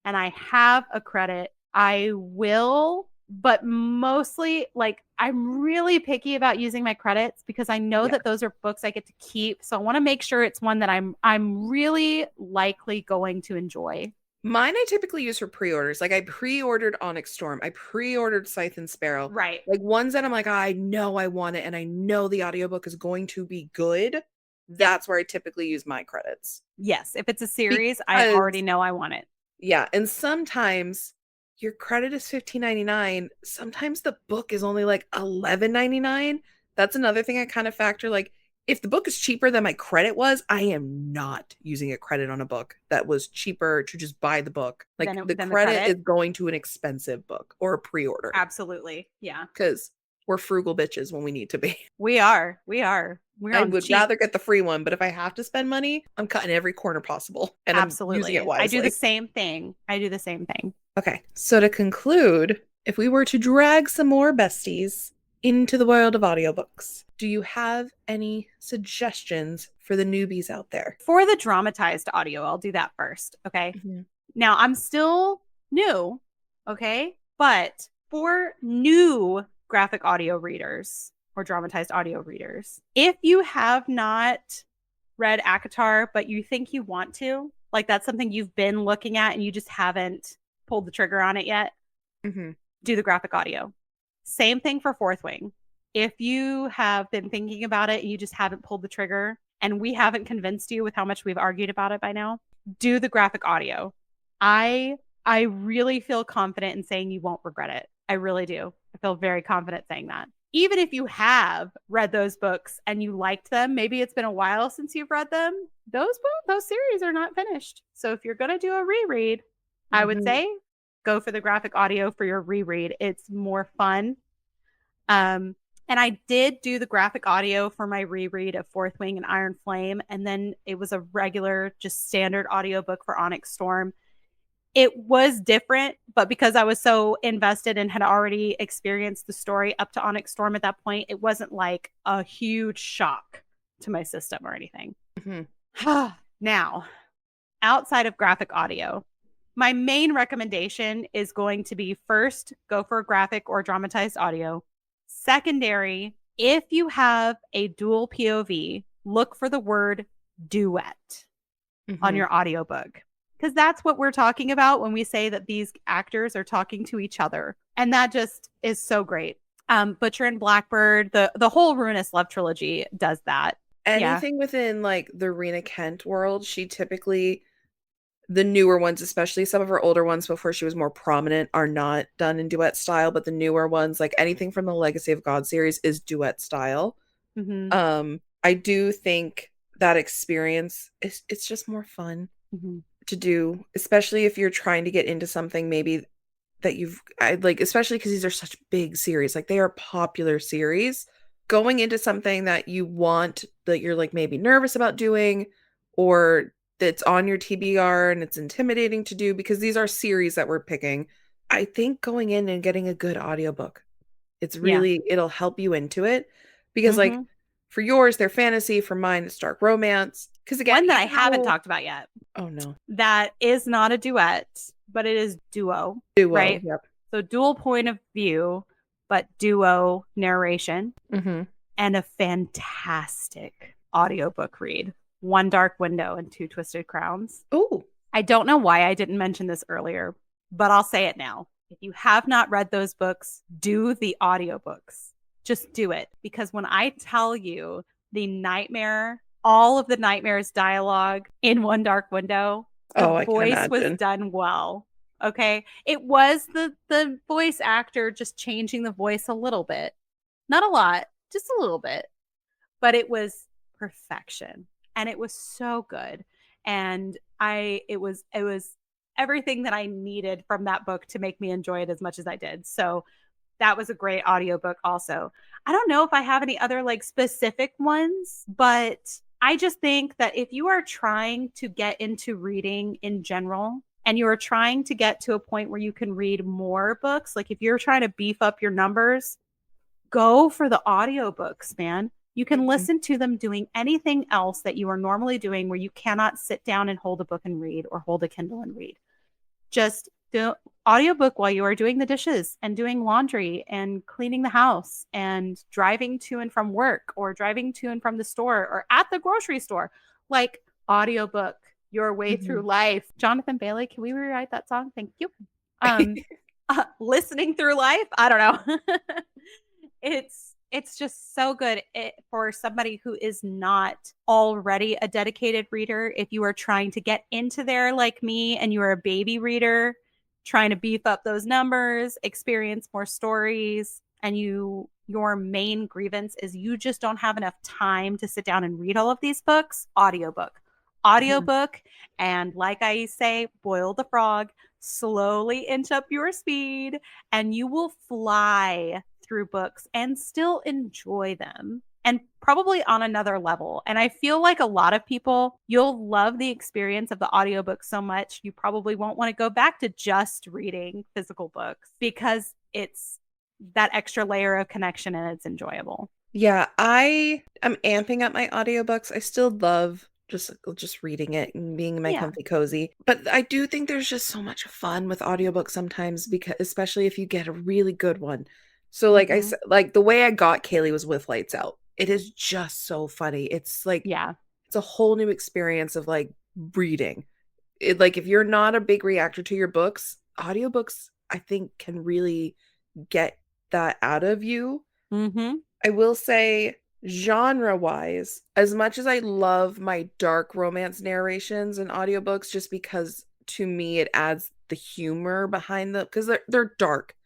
and I have a credit, I will. But mostly, like, I'm really picky about using my credits because I know Yeah. that those are books I get to keep. So I want to make sure it's one that I'm really likely going to enjoy. Mine I typically use for pre-orders. Like I pre-ordered Onyx Storm. I pre-ordered Scythe and Sparrow. Right. Like ones that I'm like, I know I want it and I know the audiobook is going to be good. Yep. That's where I typically use my credits. Yes. If it's a series, I Because already know I want it. yeah, and sometimes your credit is $15.99. Sometimes the book is only like $11.99. That's another thing I kind of factor. Like, if the book is cheaper than my credit was, I am not using a credit on a book that was cheaper to just buy the book. Like, Then the then the credit credit. is going to an expensive book or a pre-order Absolutely. Yeah. because we're frugal bitches when we need to be. We are. We are. We're I on would cheap. rather get the free one, but if I have to spend money, I'm cutting every corner possible and I'm using Absolutely. it wisely. I do the same thing. Okay, so to conclude, if we were to drag some more besties into the world of audiobooks, do you have any suggestions for the newbies out there? For the dramatized audio, I'll do that first. Okay. Mhm. Now I'm still new. Okay. But for new graphic audio readers or dramatized audio readers, if you have not read ACOTAR, but you think you want to, like that's something you've been looking at and you just haven't pulled the trigger on it yet, do the graphic audio. Same thing for Fourth Wing. If you have been thinking about it and you just haven't pulled the trigger and we haven't convinced you with how much we've argued about it by now, do the graphic audio. I really feel confident in saying you won't regret it. I really do. I feel very confident saying that. Even if you have read those books and you liked them, maybe it's been a while since you've read them, those series are not finished. So if you're going to do a reread, I would say go for the graphic audio for your reread. It's more fun. And I did do the graphic audio for my reread of Fourth Wing and Iron Flame. And then it was a regular, just standard audiobook for Onyx Storm. It was different, but because I was so invested and had already experienced the story up to Onyx Storm at that point, it wasn't like a huge shock to my system or anything. Now, outside of graphic audio, My main recommendation is going to be first, go for graphic or dramatized audio. Secondary, if you have a dual POV, look for the word duet on your audiobook, because that's what we're talking about when we say that these actors are talking to each other. And that just is so great. Butcher and Blackbird, the whole Ruinous Love trilogy does that. Anything within like the Rena Kent world, she typically, the newer ones, especially some of her older ones before she was more prominent, are not done in duet style, but the newer ones, like anything from the Legacy of God series, is duet style. I do think that experience is, it's just more fun to do, especially if you're trying to get into something maybe that especially because these are such big series, like they are popular series. Going into something that you want, that you're like maybe nervous about doing, or that's on your TBR and it's intimidating to do, because these are series that we're picking. I think going in and getting a good audiobook, it's really, it'll help you into it, because like for yours, they're fantasy. For mine, it's dark romance. Because again, one that I haven't talked about yet. Oh no. That is not a duet, but it is duo. Right? Yep. So dual point of view, but duo narration. And a fantastic audiobook read. One Dark Window and Two Twisted Crowns. Oh. I don't know why I didn't mention this earlier, but I'll say it now. If you have not read those books, do the audiobooks. Just do it. Because when I tell you the nightmare, all of the nightmares dialogue in One Dark Window, the voice was done well. Okay. It was the voice actor just changing the voice a little bit. Not a lot, just a little bit. But it was perfection. And it was so good. And it was everything that I needed from that book to make me enjoy it as much as I did. So that was a great audiobook also. I don't know if I have any other like specific ones, but I just think that if you are trying to get into reading in general, and you are trying to get to a point where you can read more books, like if you're trying to beef up your numbers, go for the audiobooks, man. You can listen to them doing anything else that you are normally doing where you cannot sit down and hold a book and read, or hold a Kindle and read. Just do audiobook while you are doing the dishes and doing laundry and cleaning the house and driving to and from work, or driving to and from the store, or at the grocery store. Like, audiobook your way through life. Jonathan Bailey, can we rewrite that song? Thank you. Listening through life. I don't know. It's just so good for somebody who is not already a dedicated reader. If you are trying to get into there like me, and you're a baby reader, trying to beef up those numbers, experience more stories, and your main grievance is you just don't have enough time to sit down and read all of these books, audiobook. And like I say, boil the frog, slowly inch up your speed, and you will fly through books and still enjoy them, and probably on another level. And I feel like a lot of people, you'll love the experience of the audiobook so much, you probably won't want to go back to just reading physical books, because it's that extra layer of connection and it's enjoyable. Yeah, I am amping up my audiobooks. I still love just reading it and being in my comfy cozy. But I do think there's just so much fun with audiobooks sometimes, because especially if you get a really good one. So like I said, like the way I got Kaylee was with Lights Out. It is just so funny. It's like, it's a whole new experience of like reading. Like if you're not a big reactor to your books, audiobooks I think can really get that out of you. I will say, genre-wise, as much as I love my dark romance narrations and audiobooks, just because to me it adds the humor behind them, because they're dark.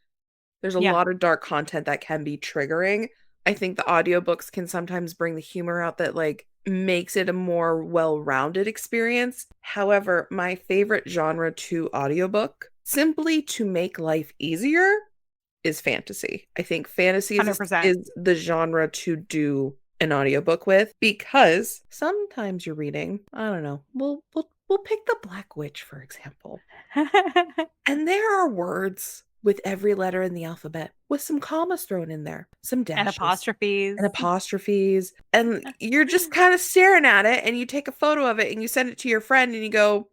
There's a lot of dark content that can be triggering. I think the audiobooks can sometimes bring the humor out that like makes it a more well-rounded experience. However, my favorite genre to audiobook, simply to make life easier, is fantasy. I think fantasy is the genre to do an audiobook with, because sometimes you're reading, I don't know, we'll pick the Black Witch, for example. And there are words with every letter in the alphabet, with some commas thrown in there, some dashes. And apostrophes. And you're just kind of staring at it, and you take a photo of it and you send it to your friend and you go,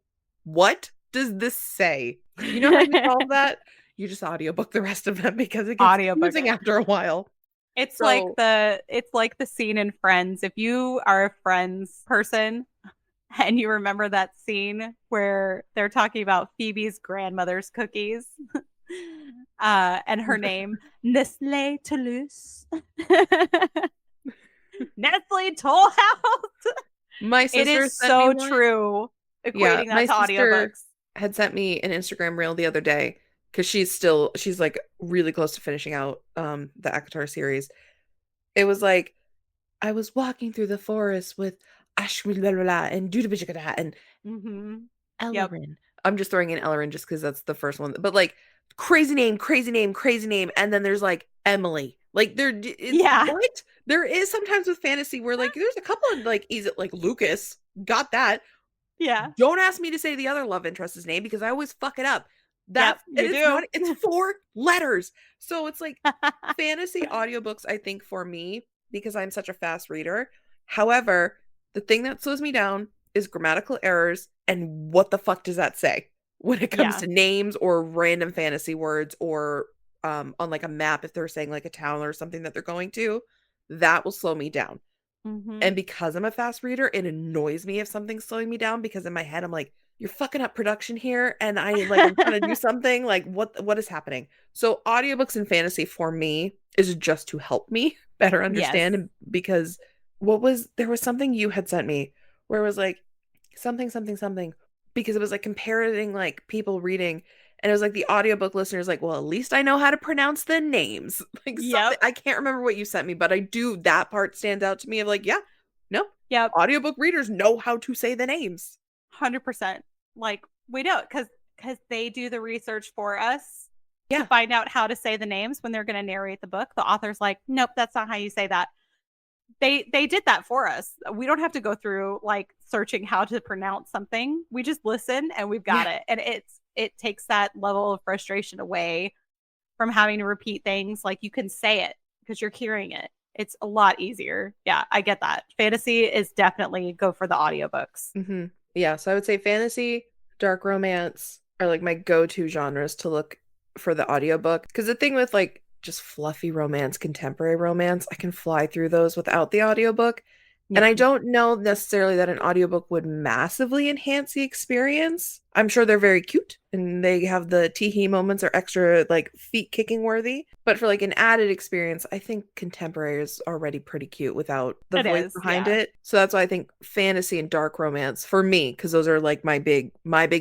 what? does this say? You know how you solve that? You just audiobook the rest of them because it gets Audiobook confusing it. after a while. It's like So the scene in Friends. If you are a Friends person and you remember that scene where they're talking about Phoebe's grandmother's cookies, and her name, Nestle Toulouse. Nestle Toll House. my It sister is sent me so one. true. Yeah, Equating that my to sister audiobooks. had sent me an Instagram reel the other day because she's like really close to finishing out the ACOTAR series. It was like, I was walking through the forest with Ashmi blah, blah, blah, and Dudabishikada and Mm-hmm. Yep. Ellerin. I'm just throwing in Ellerin just because that's the first one. But like crazy name, crazy name, crazy name, and then there's like Emily. Like it's Yeah. what? There is sometimes with fantasy where like there's a couple of like is it like Lucas got that. Yeah. Don't ask me to say the other love interest's name because I always fuck it up. Yep. And You it's not, do. it's 4 letters. So it's like fantasy audiobooks, I think, for me, because I'm such a fast reader. However, the thing that slows me down is grammatical errors. And what the fuck does that say when it comes Yeah. to names or random fantasy words or on like a map, if they're saying like a town or something that they're going to, that will slow me down. Mm-hmm. And because I'm a fast reader, it annoys me if something's slowing me down because in my head I'm like, you're fucking up production here and I'm trying to do something like what is happening? So audiobooks and fantasy for me is just to help me better Yes. understand because there was something you had sent me where it was like something something something because it was like comparing like people reading and it was like the audiobook listeners like, well, at least I know how to pronounce the names. Like something Yep. I can't remember what you sent me, but I do that part stands out to me of like, yeah, no, Yep. audiobook readers know how to say the names. 100%. Like we know because they do the research for us to Yeah. find out how to say the names when they're going to narrate the book. The author's like, nope, that's not how you say that. They did that for us. We don't have to go through like searching how to pronounce something. We just listen and we've got Yeah. it. And it takes that level of frustration away from having to repeat things. Like you can say it because you're hearing it. It's a lot easier. Yeah, I get that. Fantasy is definitely go for the audiobooks. Mm-hmm. Yeah. So I would say fantasy, dark romance are like my go-to genres to look for the audiobook. Because the thing with like just fluffy romance, contemporary romance, I can fly through those without the audiobook. And Yeah. I don't know necessarily that an audiobook would massively enhance the experience. I'm sure they're very cute and they have the teehee moments are extra like feet kicking worthy. But for like an added experience, I think contemporary is already pretty cute without the It voice is. behind Yeah. it. So that's why I think fantasy and dark romance for me, because those are like my big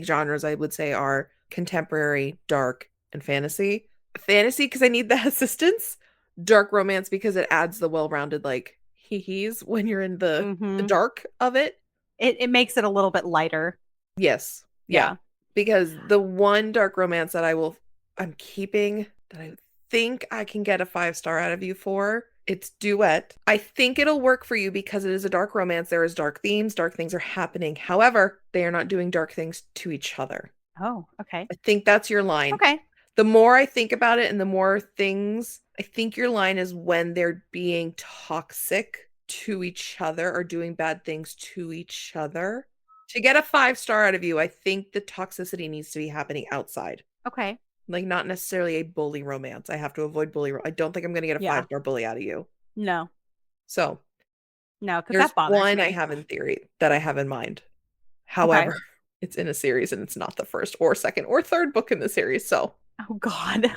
genres I would say are contemporary, dark, and fantasy. Fantasy because I need the assistance. Dark romance because it adds the well-rounded like hee-hees when you're in the Mm-hmm. dark of it. It makes it a little bit lighter. Yes. Yeah. Yeah. Because the one dark romance that I'm keeping that I think I can get a 5-star out of you for, it's Duet. I think it'll work for you because it is a dark romance. There is dark themes, dark things are happening. However, they are not doing dark things to each other. Oh, okay. I think that's your line. Okay. The more I think about it and the more things, I think your line is when they're being toxic to each other or doing bad things to each other. To get a 5-star out of you, I think the toxicity needs to be happening outside. Okay. Like not necessarily a bully romance. I have to avoid bully. I don't think I'm going to get a Yeah. 5-star bully out of you. No. So No, because there's that bothers one I me. have in theory that I have in mind. Okay. However, it's in a series and it's not the first or second or third book in the series. So, Oh God.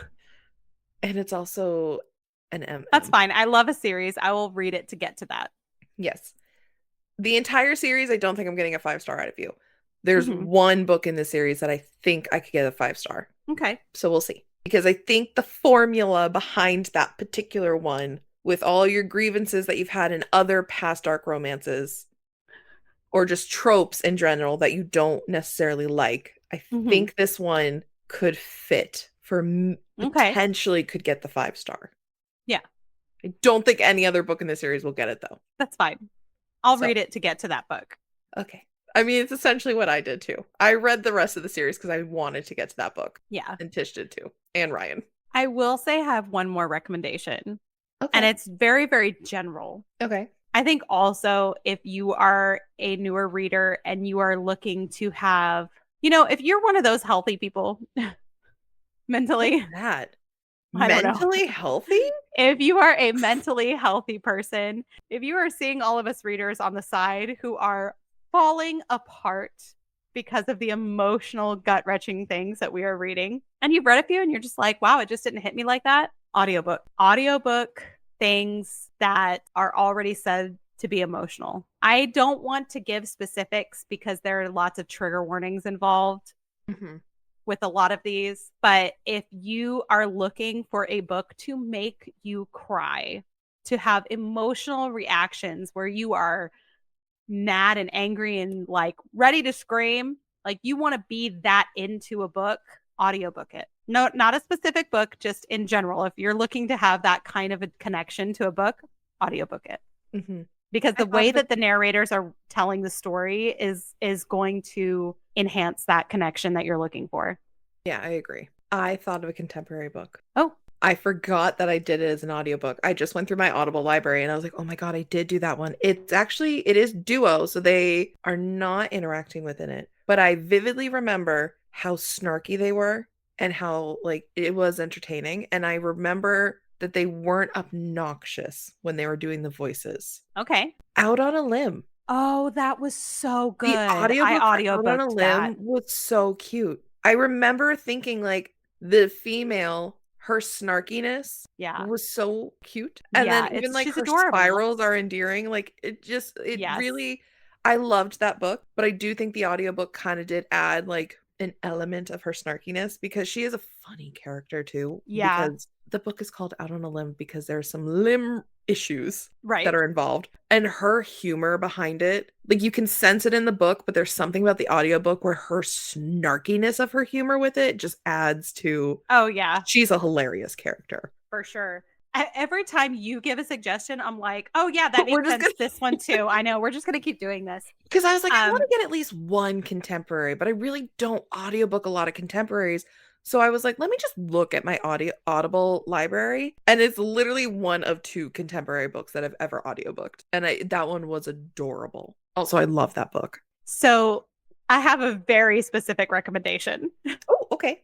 and it's also an That's MM. fine. I love a series. I will read it to get to that. Yes. The entire series, I don't think I'm getting a 5-star out of you. There's Mm-hmm. one book in the series that I think I could get a 5-star. Okay. So we'll see. Because I think the formula behind that particular one, with all your grievances that you've had in other past dark romances, or just tropes in general that you don't necessarily like, I Mm-hmm. think this one could fit for Okay. potentially could get the 5-star. Yeah, I don't think any other book in the series will get it though. that's fine. I'll So, read it to get to that book. okay. I mean, it's essentially what I did too. I read the rest of the series because I wanted to get to that book. Yeah. And Tish did too. And Ryan. I will say I have one more recommendation, and Okay. it's very, very general. Okay. I think also if you are a newer reader and you are looking to have If you're one of those healthy people What's mentally, that? I don't know. Mentally healthy? If you are a mentally healthy person, if you are seeing all of us readers on the side who are falling apart because of the emotional, gut wrenching things that we are reading, and you've read a few and you're just like, wow, it just didn't hit me like that. Audiobook things that are already said to be emotional. I don't want to give specifics because there are lots of trigger warnings involved. Mm-hmm. With a lot of these, but if you are looking for a book to make you cry, to have emotional reactions where you are mad and angry and like ready to scream, like you want to be that into a book, audiobook it. No, not a specific book, just in general. If you're looking to have that kind of a connection to a book, audiobook it. Mm-hmm. Because I the thought way of that the narrators are telling the story is going to enhance that connection that you're looking for. Yeah, I agree. I thought of a contemporary book. Oh, I forgot that I did it as an audiobook. I just went through my Audible library and I was like, oh my God, I did do that one. It is duo, so they are not interacting within it. But I vividly remember how snarky they were and how like it was entertaining. And I remember that they weren't obnoxious when they were doing the voices. okay. Out on a Limb. Oh, that was so good. The I audiobook for Out on a audiobooked that. Limb was so cute. I remember thinking like the female, her snarkiness Yeah. was so cute. And Yeah, then even like she's her adorable. spirals are endearing. Like it Yes. really, I loved that book, but I do think the audiobook kind of did add like an element of her snarkiness because she is a funny character too. Yeah. Because the book is called Out on a Limb because there are some limb issues Right. that are involved, and her humor behind it, like you can sense it in the book, but there's something about the audiobook where her snarkiness of her humor with it just adds to, Oh, yeah. she's a hilarious character. For sure. Every time you give a suggestion, I'm like, oh, yeah, that We're makes just sense. gonna This one too. I know. We're just going to keep doing this. because I was like, I want to get at least one contemporary, but I really don't audiobook a lot of contemporaries. So I was like, let me just look at my Audible library. And it's literally one of 2 contemporary books that I've ever audiobooked. And that one was adorable. Also, I love that book. So I have a very specific recommendation. Oh, okay.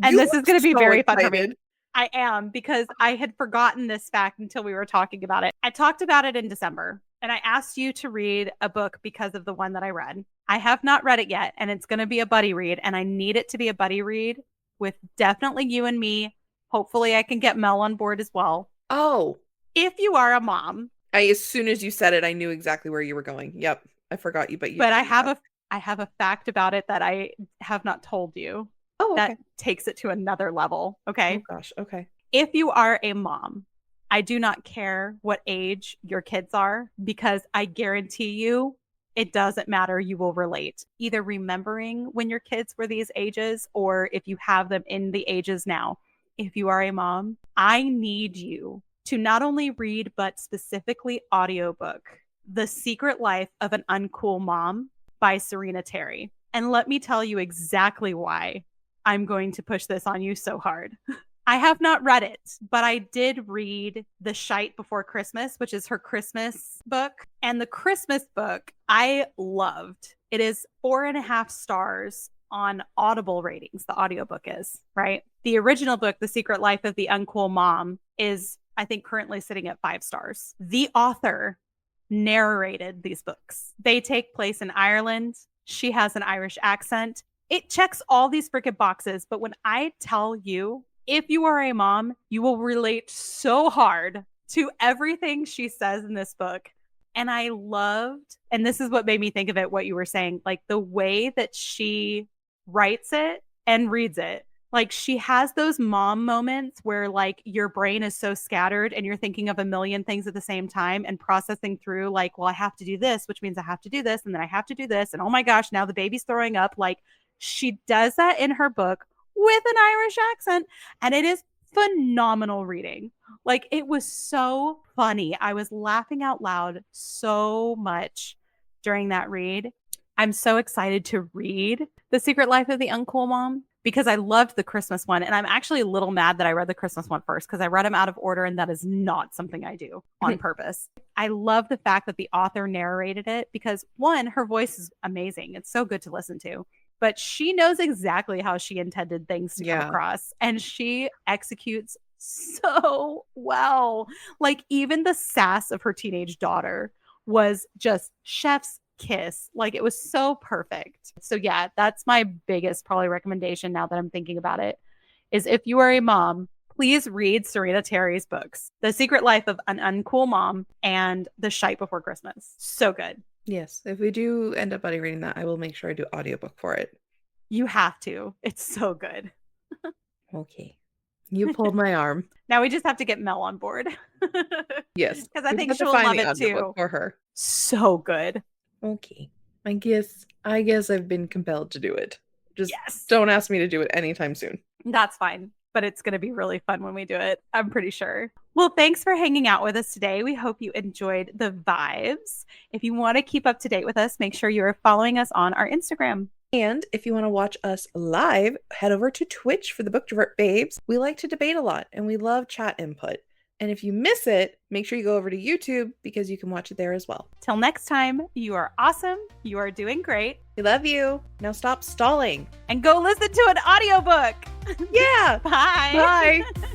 And this is going to be very fun for me. Excited. I am, because I had forgotten this fact until we were talking about it. I talked about it in December, and I asked you to read a book because of the one that I read. I have not read it yet, and it's going to be a buddy read, and I need it to be a buddy read with definitely you and me. Hopefully, I can get Mel on board as well. Oh. If you are a mom. As soon as you said it, I knew exactly where you were going. Yep. I forgot you, but I have a fact about it that I have not told you. Oh, okay. That takes it to another level. Okay. Oh gosh. Okay. If you are a mom, I do not care what age your kids are, because I guarantee you it doesn't matter. You will relate, either remembering when your kids were these ages or if you have them in the ages now. If you are a mom, I need you to not only read, but specifically audiobook The Secret Life of an Uncool Mom by Serena Terry. And let me tell you exactly why I'm going to push this on you so hard. I have not read it, but I did read The Shite Before Christmas, which is her Christmas book. And the Christmas book I loved. It is 4.5 stars on Audible ratings. The audiobook is, right? The original book, The Secret Life of the Uncool Mom, is, I think, currently sitting at 5 stars. The author narrated these books. They take place in Ireland. She has an Irish accent. It checks all these freaking boxes. But when I tell you, if you are a mom, you will relate so hard to everything she says in this book. And I loved, and this is what made me think of it, what you were saying, like the way that she writes it and reads it. Like she has those mom moments where like your brain is so scattered and you're thinking of a million things at the same time and processing through like, well, I have to do this, which means I have to do this. And then I have to do this. And oh my gosh, now the baby's throwing up. Like she does that in her book with an Irish accent. And it is phenomenal reading. Like it was so funny. I was laughing out loud so much during that read. I'm so excited to read The Secret Life of the Uncool Mom because I loved the Christmas one. And I'm actually a little mad that I read the Christmas one first because I read them out of order. And that is not something I do on purpose. I love the fact that the author narrated it because one, her voice is amazing. It's so good to listen to. but she knows exactly how she intended things to come across, and she executes so well. Like, even the sass of her teenage daughter was just chef's kiss. Like, it was so perfect. So yeah, that's my biggest probably recommendation now that I'm thinking about it, is if you are a mom, please read Serena Terry's books, The Secret Life of an Uncool Mom and The Shite Before Christmas. So good. Yes. If we do end up buddy reading that, I will make sure I do audiobook for it. You have to. It's so good. Okay. You pulled my arm. Now we just have to get Mel on board. Yes. Because I think she'll love it too. For her. So good. Okay. I guess I've been compelled to do it. Just don't ask me to do it anytime soon. That's fine. But it's going to be really fun when we do it, I'm pretty sure. Well, thanks for hanging out with us today. We hope you enjoyed the vibes. If you want to keep up to date with us, make sure you are following us on our Instagram. And if you want to watch us live, head over to Twitch for the Booktrovert babes. We like to debate a lot and we love chat input. And if you miss it, make sure you go over to YouTube because you can watch it there as well. Till next time, you are awesome. You are doing great. We love you. Now stop stalling. And go listen to an audiobook. Yeah. Bye. Bye.